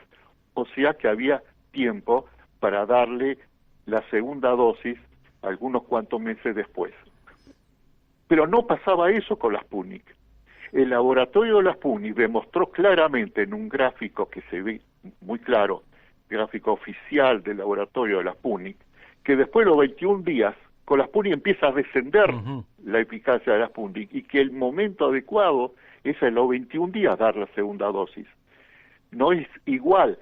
o sea que había tiempo para darle la segunda dosis algunos cuantos meses después. Pero no pasaba eso con la Sputnik. El laboratorio de la Sputnik demostró claramente en un gráfico que se ve muy claro, gráfico oficial del laboratorio de la Sputnik, que después de los 21 días, con la Sputnik empieza a descender la eficacia de la Sputnik y que el momento adecuado es en los 21 días dar la segunda dosis. No es igual,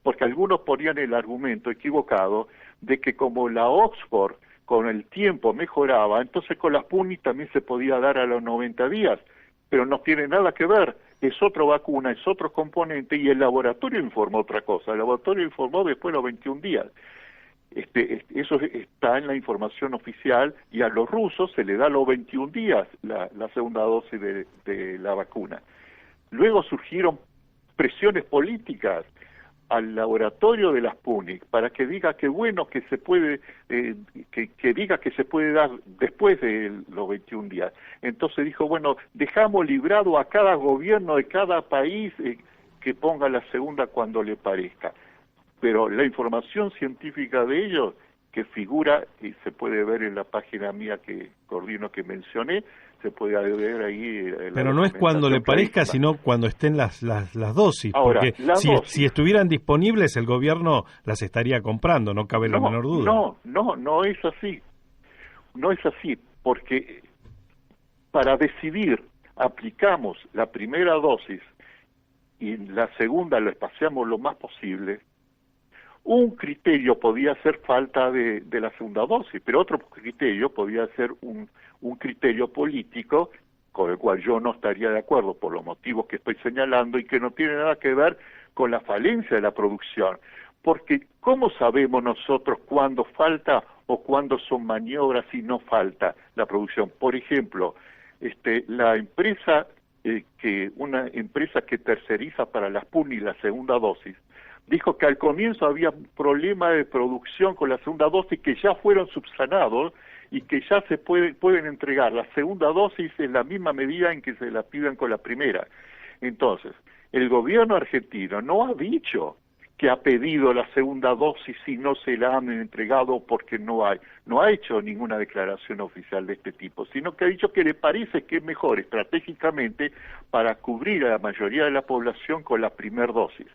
porque algunos ponían el argumento equivocado de que como la Oxford con el tiempo mejoraba, entonces con la Sputnik también se podía dar a los 90 días, pero no tiene nada que ver, es otra vacuna, es otro componente y el laboratorio informó otra cosa, el laboratorio informó después de los 21 días. Eso está en la información oficial y a los rusos se le da a los 21 días la segunda dosis de la vacuna. Luego surgieron presiones políticas al laboratorio de la Sputnik para que diga que bueno que se puede que diga que se puede dar después de los 21 días. Entonces dijo, bueno, dejamos librado a cada gobierno de cada país que ponga la segunda cuando le parezca. Pero la información científica de ellos, que figura y se puede ver en la página mía que coordino que mencioné, se puede ver ahí. Pero no es cuando le parezca, sino cuando estén las dosis. Ahora, porque si estuvieran disponibles, el gobierno las estaría comprando, no cabe la menor duda. No es así. No es así, porque para decidir, aplicamos la primera dosis y la segunda lo espaciamos lo más posible. Un criterio podía ser falta de la segunda dosis, pero otro criterio podía ser un criterio político con el cual yo no estaría de acuerdo por los motivos que estoy señalando y que no tiene nada que ver con la falencia de la producción. Porque ¿cómo sabemos nosotros cuándo falta o cuándo son maniobras y no falta la producción? Por ejemplo, la empresa una empresa que terceriza para la Sputnik la segunda dosis, dijo que al comienzo había un problema de producción con la segunda dosis que ya fueron subsanados y que ya se pueden entregar la segunda dosis en la misma medida en que se la piden con la primera. Entonces, el gobierno argentino no ha dicho que ha pedido la segunda dosis y no se la han entregado porque no ha hecho ninguna declaración oficial de este tipo, sino que ha dicho que le parece que es mejor estratégicamente para cubrir a la mayoría de la población con la primera dosis.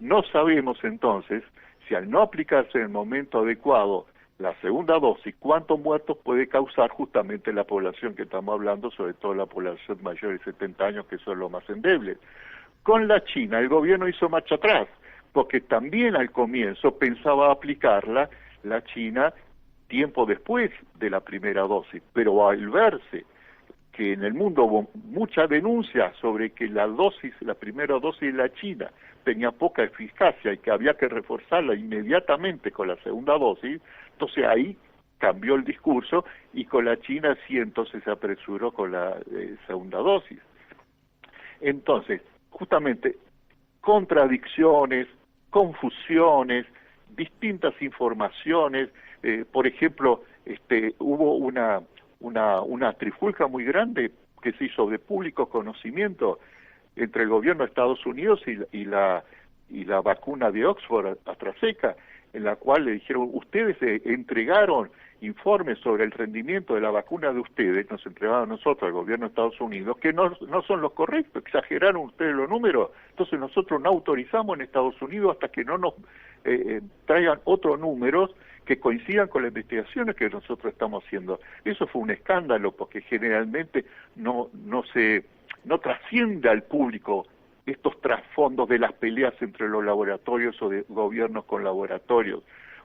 No sabemos entonces si al no aplicarse en el momento adecuado la segunda dosis, cuántos muertos puede causar justamente la población que estamos hablando, sobre todo la población mayor de 70 años, que son los más endebles. Con la China el gobierno hizo marcha atrás, porque también al comienzo pensaba aplicarla la China tiempo después de la primera dosis, pero al verse que en el mundo hubo mucha denuncia sobre que la primera dosis de la China tenía poca eficacia y que había que reforzarla inmediatamente con la segunda dosis, entonces ahí cambió el discurso y con la China sí entonces se apresuró con la segunda dosis. Entonces, justamente, contradicciones, confusiones, distintas informaciones. Por ejemplo, hubo una trifulca muy grande que se hizo de público conocimiento entre el gobierno de Estados Unidos y la vacuna de Oxford, AstraZeneca, en la cual le dijeron, ustedes entregaron informes sobre el rendimiento de la vacuna de ustedes, nos entregaron a nosotros, al gobierno de Estados Unidos, que no son los correctos, exageraron ustedes los números, entonces nosotros no autorizamos en Estados Unidos hasta que no nos traigan otros números que coincidan con las investigaciones que nosotros estamos haciendo. Eso fue un escándalo, porque generalmente no trasciende al público estos trasfondos de las peleas entre los laboratorios o de gobiernos con laboratorios.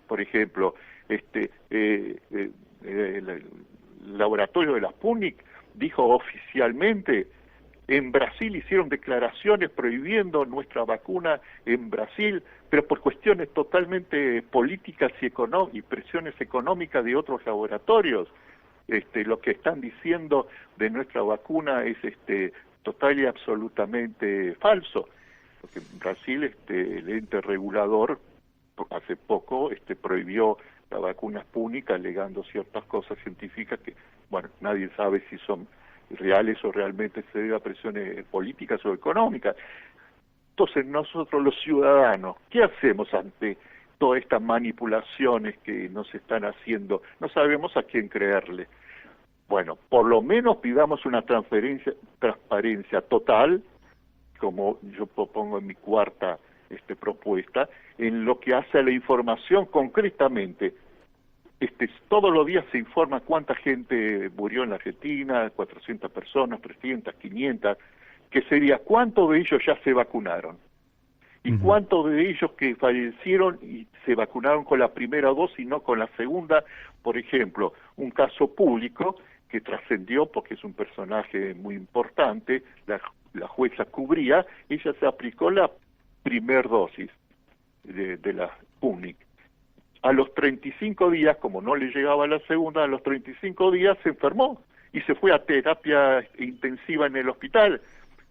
Por ejemplo, el laboratorio de la Sputnik dijo oficialmente, en Brasil hicieron declaraciones prohibiendo nuestra vacuna en Brasil, pero por cuestiones totalmente políticas y presiones económicas de otros laboratorios. Lo que están diciendo de nuestra vacuna es total y absolutamente falso, porque en Brasil el ente regulador hace poco prohibió la vacuna Sputnik alegando ciertas cosas científicas que, bueno, nadie sabe si son reales o realmente se debe a presiones políticas o económicas. Entonces nosotros los ciudadanos, ¿qué hacemos ante todas estas manipulaciones que nos están haciendo? No sabemos a quién creerle. Bueno, por lo menos pidamos una transparencia total, como yo propongo en mi cuarta propuesta, en lo que hace a la información concretamente. Todos los días se informa cuánta gente murió en la Argentina, 400 personas, 300, 500, que sería cuántos de ellos ya se vacunaron y cuántos de ellos que fallecieron y se vacunaron con la primera dosis y no con la segunda. Por ejemplo, un caso público que trascendió porque es un personaje muy importante, la jueza Cubría, ella se aplicó la primera dosis de la Sputnik. A los 35 días, como no le llegaba la segunda, a los 35 días se enfermó y se fue a terapia intensiva en el hospital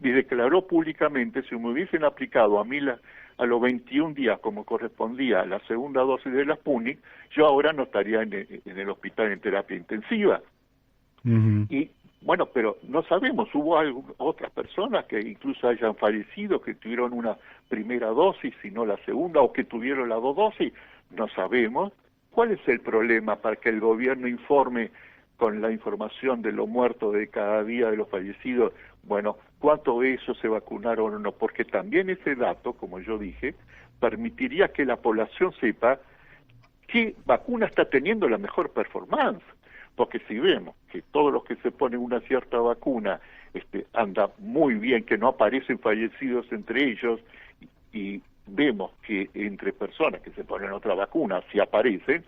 y declaró públicamente, si me hubiesen aplicado a mí a los 21 días como correspondía a la segunda dosis de la Sputnik, yo ahora no estaría en el hospital en terapia intensiva. Y bueno, pero no sabemos, hubo otras personas que incluso hayan fallecido, que tuvieron una primera dosis y no la segunda, o que tuvieron las dos dosis. No sabemos. ¿Cuál es el problema para que el gobierno informe con la información de los muertos de cada día, de los fallecidos? Bueno, ¿cuántos de ellos se vacunaron o no? Porque también ese dato, como yo dije, permitiría que la población sepa qué vacuna está teniendo la mejor performance. Porque si vemos que todos los que se ponen una cierta vacuna anda muy bien, que no aparecen fallecidos entre ellos, y vemos que entre personas que se ponen otra vacuna sí aparecen,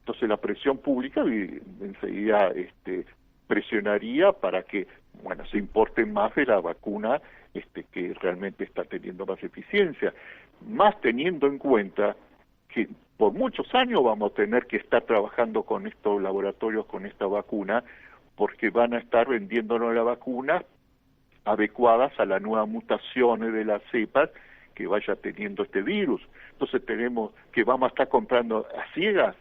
entonces la presión pública enseguida presionaría para que, bueno, se importen más de la vacuna que realmente está teniendo más eficiencia, más teniendo en cuenta que por muchos años vamos a tener que estar trabajando con estos laboratorios, con esta vacuna, porque van a estar vendiéndonos la vacuna adecuadas a las nuevas mutaciones de las cepas que vaya teniendo este virus. Entonces tenemos que vamos a estar comprando a ciegas,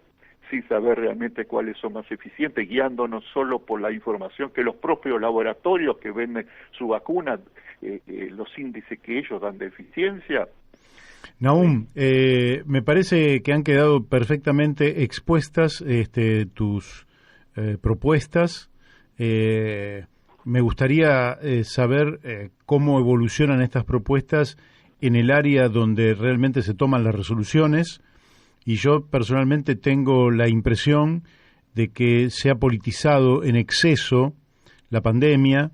sin saber realmente cuáles son más eficientes, guiándonos solo por la información que los propios laboratorios que venden su vacuna, los índices que ellos dan de eficiencia. Nahum, me parece que han quedado perfectamente expuestas tus propuestas. Me gustaría saber cómo evolucionan estas propuestas en el área donde realmente se toman las resoluciones, y yo personalmente tengo la impresión de que se ha politizado en exceso la pandemia.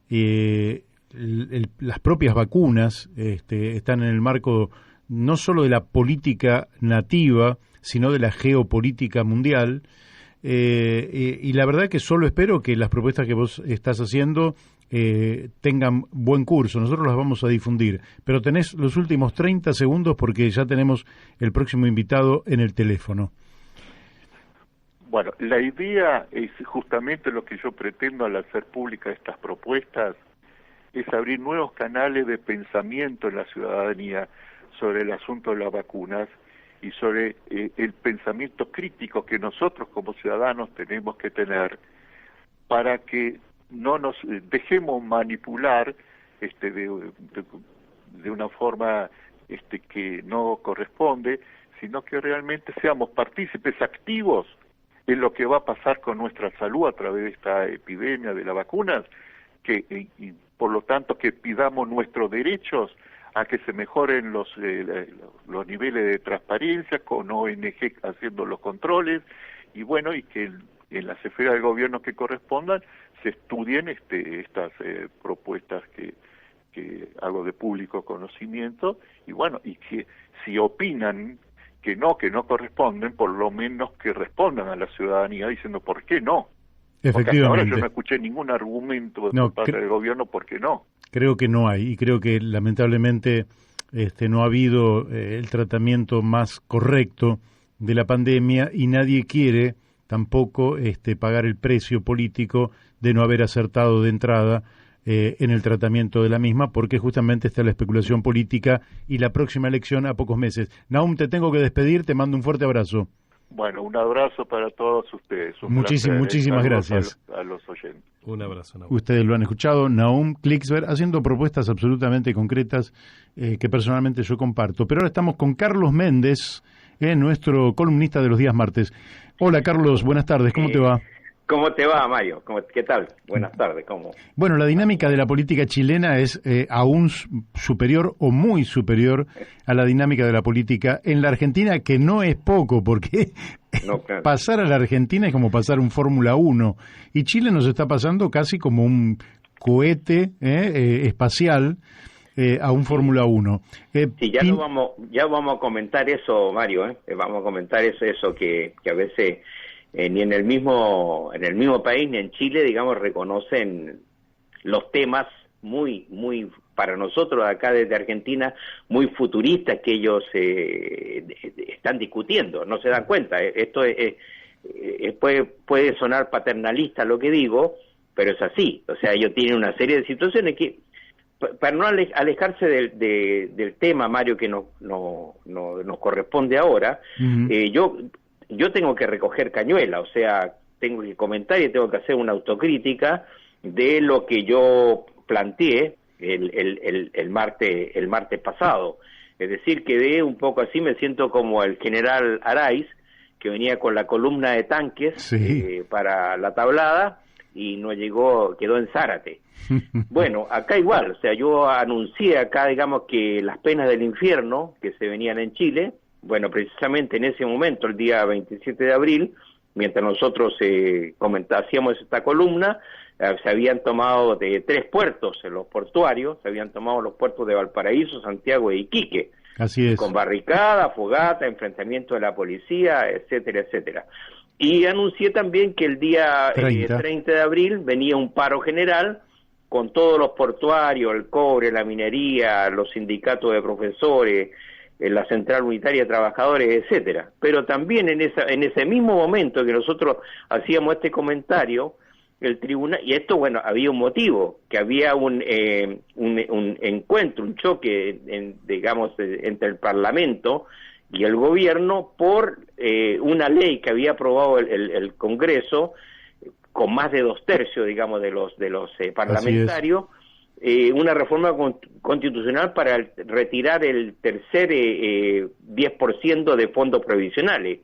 Las propias vacunas están en el marco no solo de la política nativa, sino de la geopolítica mundial, y la verdad que solo espero que las propuestas que vos estás haciendo tengan buen curso. Nosotros las vamos a difundir, pero tenés los últimos 30 segundos porque ya tenemos el próximo invitado en el teléfono. Bueno, la idea es justamente lo que yo pretendo al hacer públicas estas propuestas, es abrir nuevos canales de pensamiento en la ciudadanía sobre el asunto de las vacunas y sobre el pensamiento crítico que nosotros como ciudadanos tenemos que tener para que no nos dejemos manipular de una forma que no corresponde, sino que realmente seamos partícipes activos en lo que va a pasar con nuestra salud a través de esta epidemia de las vacunas, y por lo tanto que pidamos nuestros derechos a que se mejoren los niveles de transparencia con ONG haciendo los controles y bueno, y que en las esferas del gobierno que correspondan se estudien estas propuestas que hago de público conocimiento y bueno, y que si opinan que no corresponden, por lo menos que respondan a la ciudadanía diciendo por qué no. Porque hasta ahora yo no escuché ningún argumento por parte del gobierno por qué no. Creo que no hay, y creo que lamentablemente no ha habido el tratamiento más correcto de la pandemia y nadie quiere tampoco pagar el precio político de no haber acertado de entrada en el tratamiento de la misma, porque justamente está la especulación política y la próxima elección a pocos meses. Nahum, te tengo que despedir, te mando un fuerte abrazo. Bueno, un abrazo para todos ustedes. Muchísimas gracias. A los oyentes. Un abrazo, Nahum. Ustedes lo han escuchado, Nahum Klicksberg, haciendo propuestas absolutamente concretas que personalmente yo comparto. Pero ahora estamos con Carlos Méndez, nuestro columnista de los días martes. Hola, Carlos, buenas tardes, ¿cómo te va? ¿Cómo te va, Mario? ¿Qué tal? Buenas tardes, ¿cómo? Bueno, la dinámica de la política chilena es aún superior o muy superior a la dinámica de la política en la Argentina, que no es poco, porque claro, pasar a la Argentina es como pasar un Fórmula 1, y Chile nos está pasando casi como un cohete espacial a un Fórmula 1. Sí, ya vamos a comentar eso, Mario, vamos a comentar eso que a veces... ni en el mismo país ni en Chile, digamos, reconocen los temas muy para nosotros acá desde Argentina muy futuristas que ellos están discutiendo, no se dan cuenta. Esto puede sonar paternalista lo que digo, pero es así. O sea, ellos tienen una serie de situaciones que, para no alejarse del tema, Mario, que nos corresponde ahora, yo tengo que recoger cañuela, o sea, tengo que comentar y tengo que hacer una autocrítica de lo que yo planteé el martes pasado. Es decir, quedé un poco así, me siento como el general Araiz, que venía con la columna de tanques para la tablada y no llegó, quedó en Zárate. Bueno, acá igual, o sea, yo anuncié acá, digamos, que las penas del infierno que se venían en Chile. Bueno, precisamente en ese momento, el día 27 de abril, mientras nosotros hacíamos esta columna, se habían tomado de 3 puertos, en los portuarios, se habían tomado los puertos de Valparaíso, Santiago e Iquique. Así es. Con barricada, fogata, enfrentamiento de la policía, etcétera, etcétera. Y anuncié también que el día 30 de abril venía un paro general con todos los portuarios, el cobre, la minería, los sindicatos de profesores, la Central Unitaria de Trabajadores, etcétera. Pero también en ese mismo momento que nosotros hacíamos este comentario, el tribunal, y esto, bueno, había un motivo, que había un encuentro, un choque, digamos, entre el Parlamento y el gobierno por una ley que había aprobado el Congreso con más de 2/3, digamos, de los parlamentarios, una reforma constitucional para retirar el tercer 10% de fondos provisionales.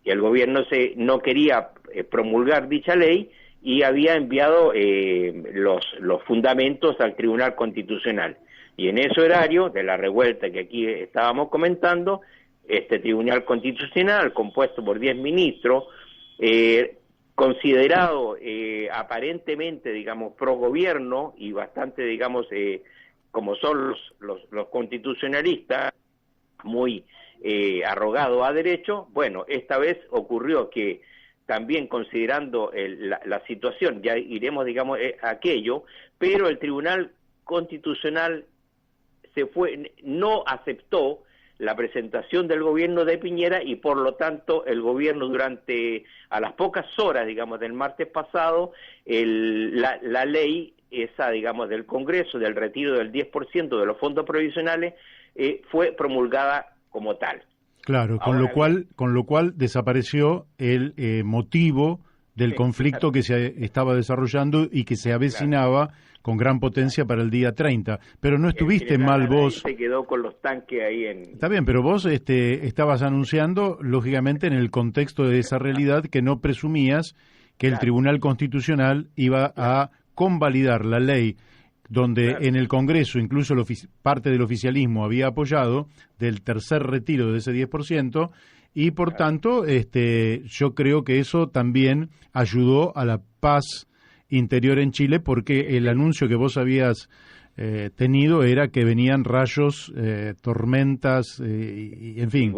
Y el gobierno no quería promulgar dicha ley y había enviado los fundamentos al Tribunal Constitucional. Y en ese horario de la revuelta que aquí estábamos comentando, este Tribunal Constitucional, compuesto por 10 ministros, considerado aparentemente, digamos, pro gobierno y bastante, digamos, como son los constitucionalistas, muy arrogados a derecho. Bueno, esta vez ocurrió que también considerando la situación, ya iremos, digamos, aquello, pero el Tribunal Constitucional no aceptó la presentación del gobierno de Piñera y por lo tanto el gobierno a las pocas horas, digamos, del martes pasado, la ley esa, digamos, del Congreso, del retiro del 10% de los fondos provisionales, fue promulgada como tal. Claro, Ahora con lo cual desapareció el motivo del conflicto que se estaba desarrollando y que se avecinaba con gran potencia para el día 30. Pero no estuviste mal vos. Se quedó con los tanques ahí en... Está bien, pero vos estabas anunciando, lógicamente, en el contexto de esa realidad que no presumías que el Tribunal Constitucional iba a convalidar la ley donde en el Congreso incluso parte del oficialismo había apoyado del tercer retiro de ese 10%, y por tanto yo creo que eso también ayudó a la paz interior en Chile, porque el anuncio que vos habías tenido era que venían rayos, tormentas, y en fin.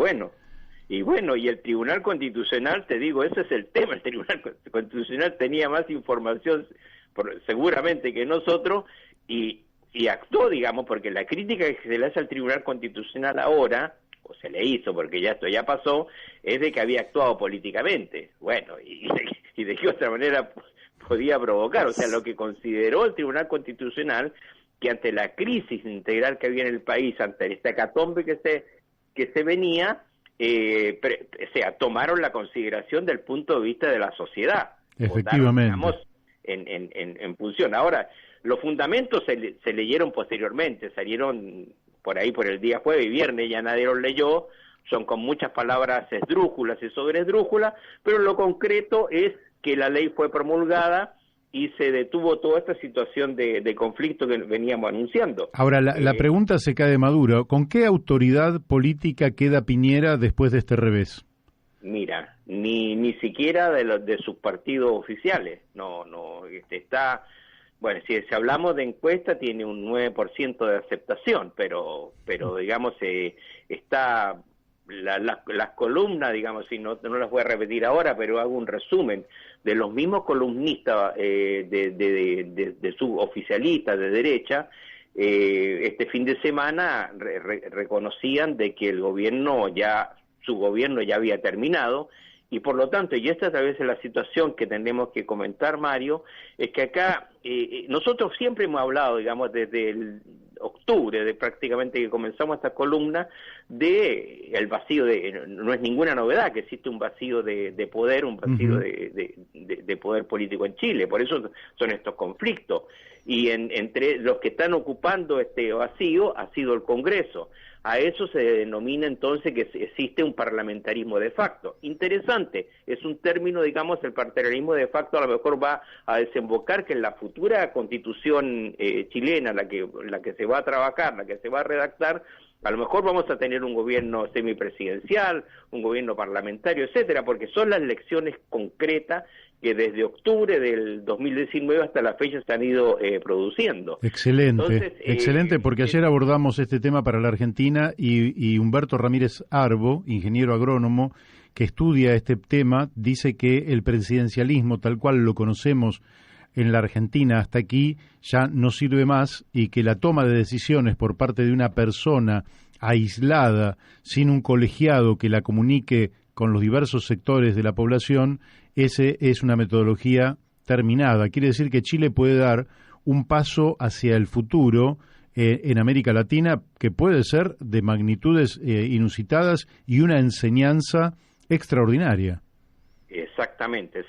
Y el Tribunal Constitucional, te digo, ese es el tema, el Tribunal Constitucional tenía más información seguramente que nosotros, y actuó, digamos, porque la crítica que se le hace al Tribunal Constitucional ahora, o se le hizo porque ya esto ya pasó, es de que había actuado políticamente. Bueno, y de qué otra manera podía provocar, o sea, lo que consideró el Tribunal Constitucional, que ante la crisis integral que había en el país, ante esta hecatombe que se venía, tomaron la consideración del punto de vista de la sociedad. Efectivamente. Votaron, digamos, en función. Ahora, los fundamentos se leyeron posteriormente, salieron por ahí por el día jueves y viernes, ya nadie los leyó, son con muchas palabras esdrújulas y sobre esdrújulas, pero lo concreto es que la ley fue promulgada y se detuvo toda esta situación de conflicto que veníamos anunciando. Ahora, la pregunta se cae de maduro. ¿Con qué autoridad política queda Piñera después de este revés? Mira, ni siquiera de sus partidos oficiales. No, está... Bueno, si hablamos de encuesta, tiene un 9% de aceptación, pero digamos, está... Las columnas, digamos, si no las voy a repetir ahora, pero hago un resumen de los mismos columnistas de suboficialistas de derecha. Este fin de semana reconocían de que su gobierno ya había terminado, y por lo tanto, y esta tal vez es la situación que tenemos que comentar, Mario, es que acá nosotros siempre hemos hablado, digamos, desde el octubre, de prácticamente que comenzamos esta columna, de el vacío no es ninguna novedad que existe un vacío de poder, un vacío de poder político en Chile, por eso son estos conflictos, y entre los que están ocupando este vacío ha sido el Congreso. A eso se denomina entonces que existe un parlamentarismo de facto. Interesante, es un término, digamos, el parlamentarismo de facto a lo mejor va a desembocar que en la futura constitución chilena, la que se va a trabajar, la que se va a redactar, a lo mejor vamos a tener un gobierno semipresidencial, un gobierno parlamentario, etcétera, porque son las elecciones concretas que desde octubre del 2019 hasta la fecha se han ido produciendo. Excelente, entonces, excelente, porque ayer abordamos este tema para la Argentina y Humberto Ramírez Arbo, ingeniero agrónomo, que estudia este tema, dice que el presidencialismo tal cual lo conocemos en la Argentina hasta aquí ya no sirve más, y que la toma de decisiones por parte de una persona aislada, sin un colegiado que la comunique con los diversos sectores de la población, ese es una metodología terminada. Quiere decir que Chile puede dar un paso hacia el futuro en América Latina que puede ser de magnitudes inusitadas y una enseñanza extraordinaria. Exactamente.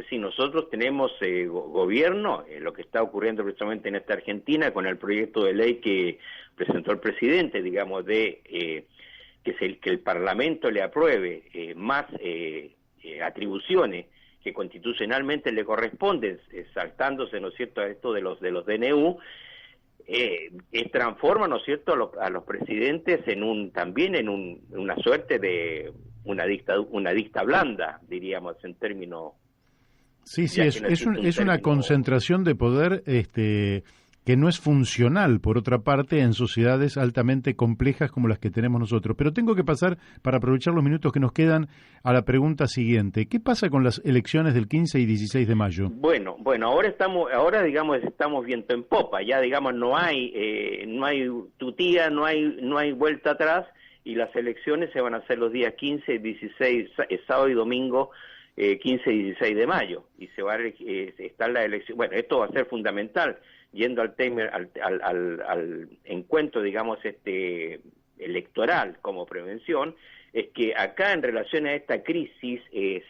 Sí, nosotros tenemos gobierno, lo que está ocurriendo precisamente en esta Argentina con el proyecto de ley que presentó el presidente, digamos, que el Parlamento le apruebe más atribuciones que constitucionalmente le corresponden, saltándose, ¿no es cierto?, a esto de los DNU, transforma, ¿no es cierto?, a los presidentes también en una suerte de una dicta blanda, diríamos, en términos... Sí, es una concentración de poder que no es funcional, por otra parte, en sociedades altamente complejas como las que tenemos nosotros. Pero tengo que pasar, para aprovechar los minutos que nos quedan, a la pregunta siguiente. ¿Qué pasa con las elecciones del 15 y 16 de mayo? Bueno, ahora digamos estamos viento en popa, ya digamos no hay tutía, no hay vuelta atrás, y las elecciones se van a hacer los días 15 y 16, sábado y domingo, 15 y 16 de mayo, y se va a estar la elección. Bueno, esto va a ser fundamental. yendo al tema, al encuentro, digamos, electoral como prevención, es que acá en relación a esta crisis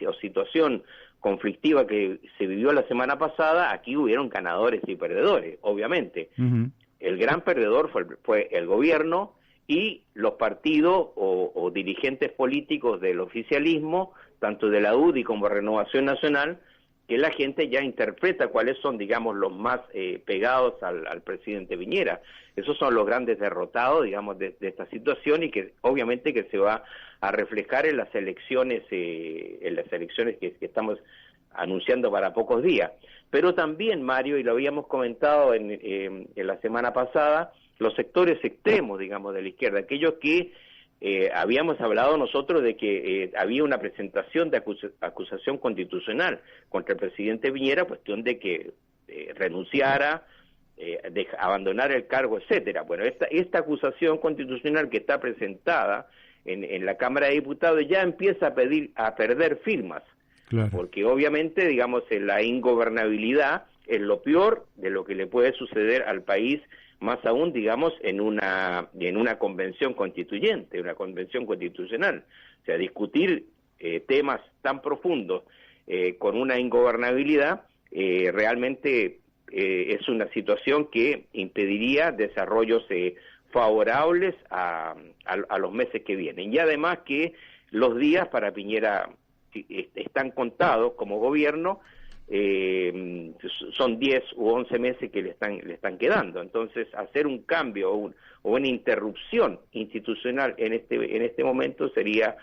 o situación conflictiva que se vivió la semana pasada, aquí hubieron ganadores y perdedores, obviamente. Uh-huh. El gran perdedor fue el gobierno y los partidos o dirigentes políticos del oficialismo, tanto de la UDI como Renovación Nacional, que la gente ya interpreta cuáles son, digamos, los más pegados al presidente Piñera. Esos son los grandes derrotados, digamos, de esta situación, y que obviamente que se va a reflejar en las elecciones que estamos anunciando para pocos días. Pero también, Mario, y lo habíamos comentado en la semana pasada, los sectores extremos, digamos, de la izquierda, aquellos que habíamos hablado nosotros de que había una presentación de acusación constitucional contra el presidente Piñera, cuestión de que renunciara, abandonar el cargo, etcétera. Bueno, esta acusación constitucional que está presentada en la Cámara de Diputados ya empieza a perder firmas. Claro. Porque obviamente, digamos, la ingobernabilidad es lo peor de lo que le puede suceder al país, más aún, digamos, en una convención constituyente, una convención constitucional. O sea, discutir temas tan profundos con una ingobernabilidad realmente es una situación que impediría desarrollos favorables a los meses que vienen. Y además que los días para Piñera están contados como gobierno, son 10 u 11 meses que le están quedando. Entonces, hacer un cambio o una interrupción institucional en este momento sería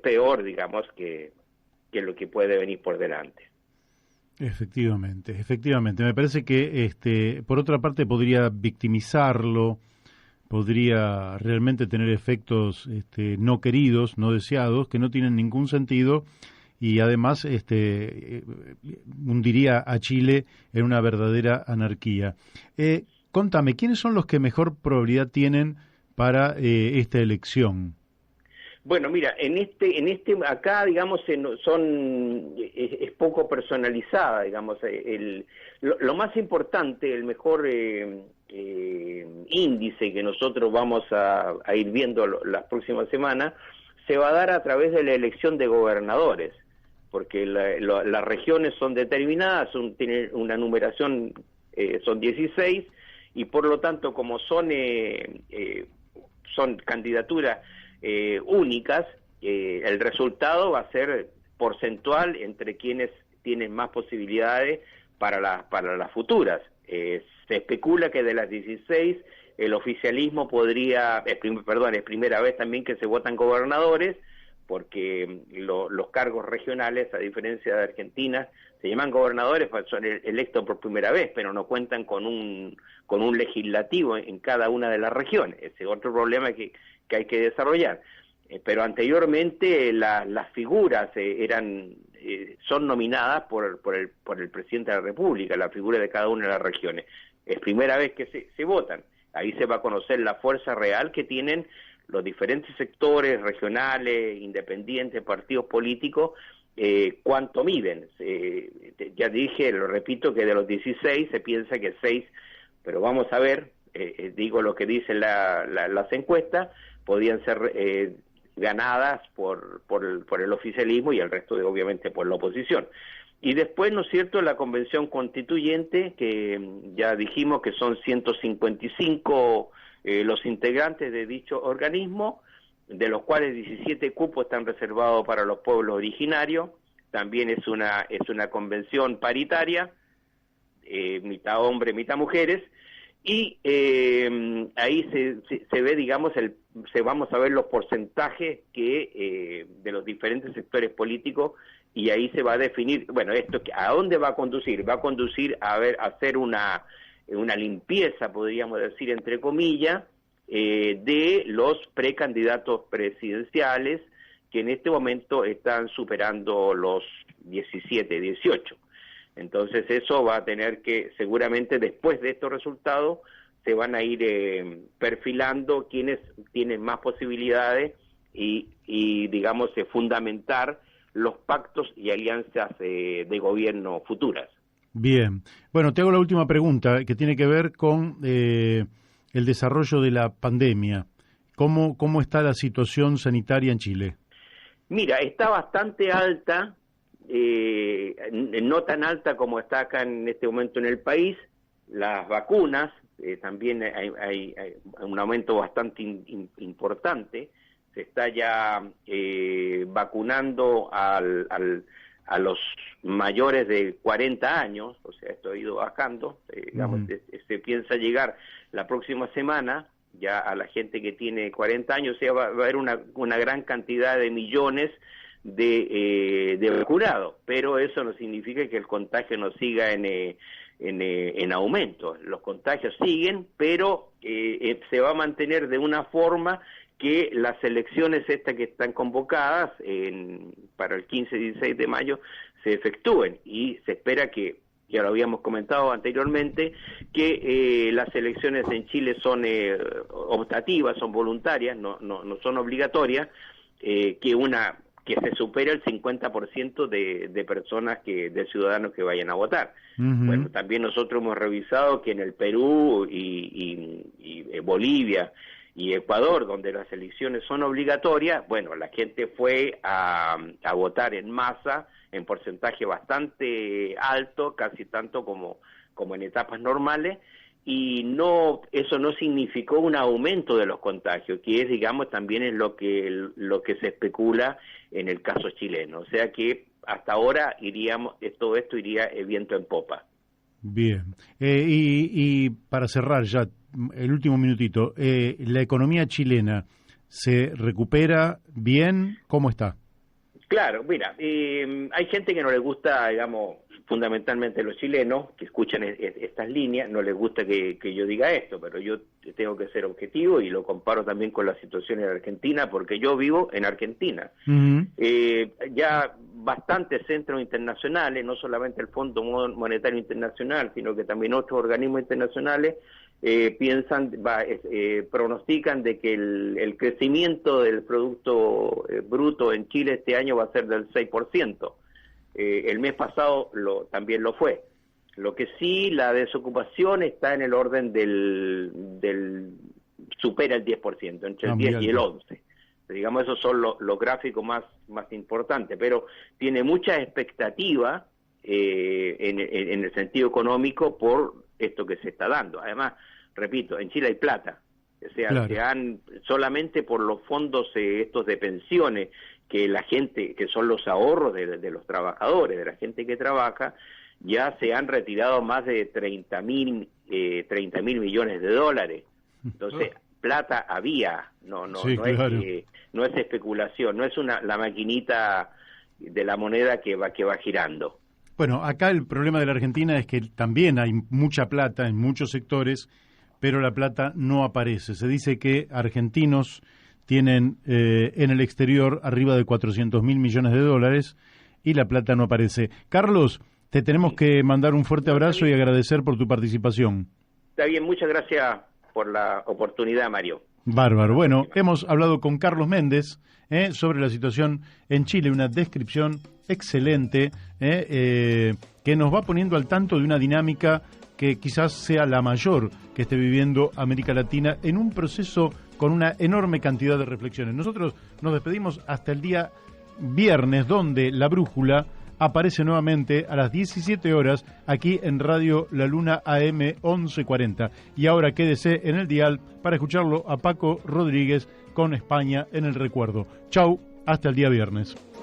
peor, digamos, que lo que puede venir por delante. Efectivamente. Me parece que, por otra parte, podría victimizarlo, podría realmente tener efectos no queridos, no deseados, que no tienen ningún sentido, y además hundiría a Chile en una verdadera anarquía. Contame, ¿quiénes son los que mejor probabilidad tienen para esta elección? Bueno, mira, acá, digamos, es poco personalizada, digamos, lo más importante, el mejor índice que nosotros vamos a ir viendo las próximas semanas, se va a dar a través de la elección de gobernadores, porque las regiones son determinadas, tienen una numeración, son 16, y por lo tanto, como son candidaturas únicas, el resultado va a ser porcentual entre quienes tienen más posibilidades para las futuras. Se especula que de las 16 el oficialismo es primera vez también que se votan gobernadores, porque los cargos regionales, a diferencia de Argentina, se llaman gobernadores, son electos por primera vez, pero no cuentan con un legislativo en cada una de las regiones. Ese es otro problema que hay que desarrollar. Pero anteriormente las figuras son nominadas por el presidente de la República, la figura de cada una de las regiones. Es primera vez que se votan. Ahí se va a conocer la fuerza real que tienen los diferentes sectores regionales, independientes, partidos políticos, cuánto miden. Ya dije, lo repito, que de los 16 se piensa que 6, pero vamos a ver, digo lo que dicen las encuestas, podían ser ganadas por el oficialismo y el resto, obviamente, por la oposición. Y después, ¿no es cierto?, la convención constituyente, que ya dijimos que son 155 los integrantes de dicho organismo, de los cuales 17 cupos están reservados para los pueblos originarios. También es una convención paritaria, mitad hombres, mitad mujeres, y ahí se ve, digamos, vamos a ver los porcentajes de los diferentes sectores políticos, y ahí se va a definir, bueno, esto ¿a dónde va a conducir? Va a conducir a hacer una limpieza, podríamos decir, entre comillas, de los precandidatos presidenciales, que en este momento están superando los 17, 18. Entonces eso va a tener que, seguramente después de estos resultados, se van a ir perfilando quienes tienen más posibilidades y digamos, fundamentar los pactos y alianzas de gobierno futuras. Bien. Bueno, te hago la última pregunta que tiene que ver con el desarrollo de la pandemia. ¿Cómo está la situación sanitaria en Chile? Mira, está bastante alta, no tan alta como está acá en este momento en el país. Las vacunas, también hay un aumento bastante importante. Se está ya vacunando a los mayores de 40 años, o sea, esto ha ido bajando. Digamos, se piensa llegar la próxima semana ya a la gente que tiene 40 años, o sea, va a haber una gran cantidad de millones de vacunados, pero eso no significa que el contagio no siga en aumento. Los contagios siguen, pero se va a mantener de una forma que las elecciones estas que están convocadas para el 15 y 16 de mayo se efectúen, y se espera que, ya lo habíamos comentado anteriormente, que las elecciones en Chile son optativas, son voluntarias, no son obligatorias, que se supera el 50% de personas de ciudadanos que vayan a votar. Bueno, también nosotros hemos revisado que en el Perú y Bolivia y Ecuador, donde las elecciones son obligatorias, bueno, la gente fue a votar en masa, en porcentaje bastante alto, casi tanto como en etapas normales, y eso no significó un aumento de los contagios, que es, digamos, también es lo que se especula en el caso chileno. O sea que hasta ahora todo esto iría viento en popa. Bien. Y para cerrar ya, el último minutito, ¿la economía chilena se recupera bien? ¿Cómo está? Claro, mira, hay gente que no le gusta, digamos, fundamentalmente los chilenos, que escuchan estas líneas, no les gusta que yo diga esto, pero yo tengo que ser objetivo y lo comparo también con la situación en Argentina, porque yo vivo en Argentina. Ya bastantes centros internacionales, no solamente el Fondo Monetario Internacional, sino que también otros organismos internacionales, pronostican de que el crecimiento del Producto Bruto en Chile este año va a ser del 6%. El mes pasado también lo fue. Lo que sí, la desocupación está en el orden supera el 10%, entre el 10 y el 11%. Digamos, esos son los gráficos más importantes, pero tiene mucha expectativa en el sentido económico por esto que se está dando. Además, repito, en Chile hay plata, o sea, claro, solamente por los fondos estos de pensiones, que la gente, que son los ahorros de los trabajadores, de la gente que trabaja, ya se han retirado más de 30 mil millones de dólares. Entonces, plata había, no es especulación, no es la maquinita de la moneda que va girando. Bueno, acá el problema de la Argentina es que también hay mucha plata en muchos sectores, pero la plata no aparece. Se dice que argentinos tienen en el exterior arriba de 400.000 millones de dólares y la plata no aparece. Carlos, te tenemos que mandar un fuerte abrazo y agradecer por tu participación. Está bien, muchas gracias por la oportunidad, Mario. Bárbaro. Bueno, hemos hablado con Carlos Méndez sobre la situación en Chile, una descripción excelente que nos va poniendo al tanto de una dinámica que quizás sea la mayor que esté viviendo América Latina en un proceso con una enorme cantidad de reflexiones. Nosotros nos despedimos hasta el día viernes, donde La Brújula aparece nuevamente a las 17 horas aquí en Radio La Luna AM 1140. Y ahora quédese en el dial para escucharlo a Paco Rodríguez con España en el recuerdo. Chau, hasta el día viernes.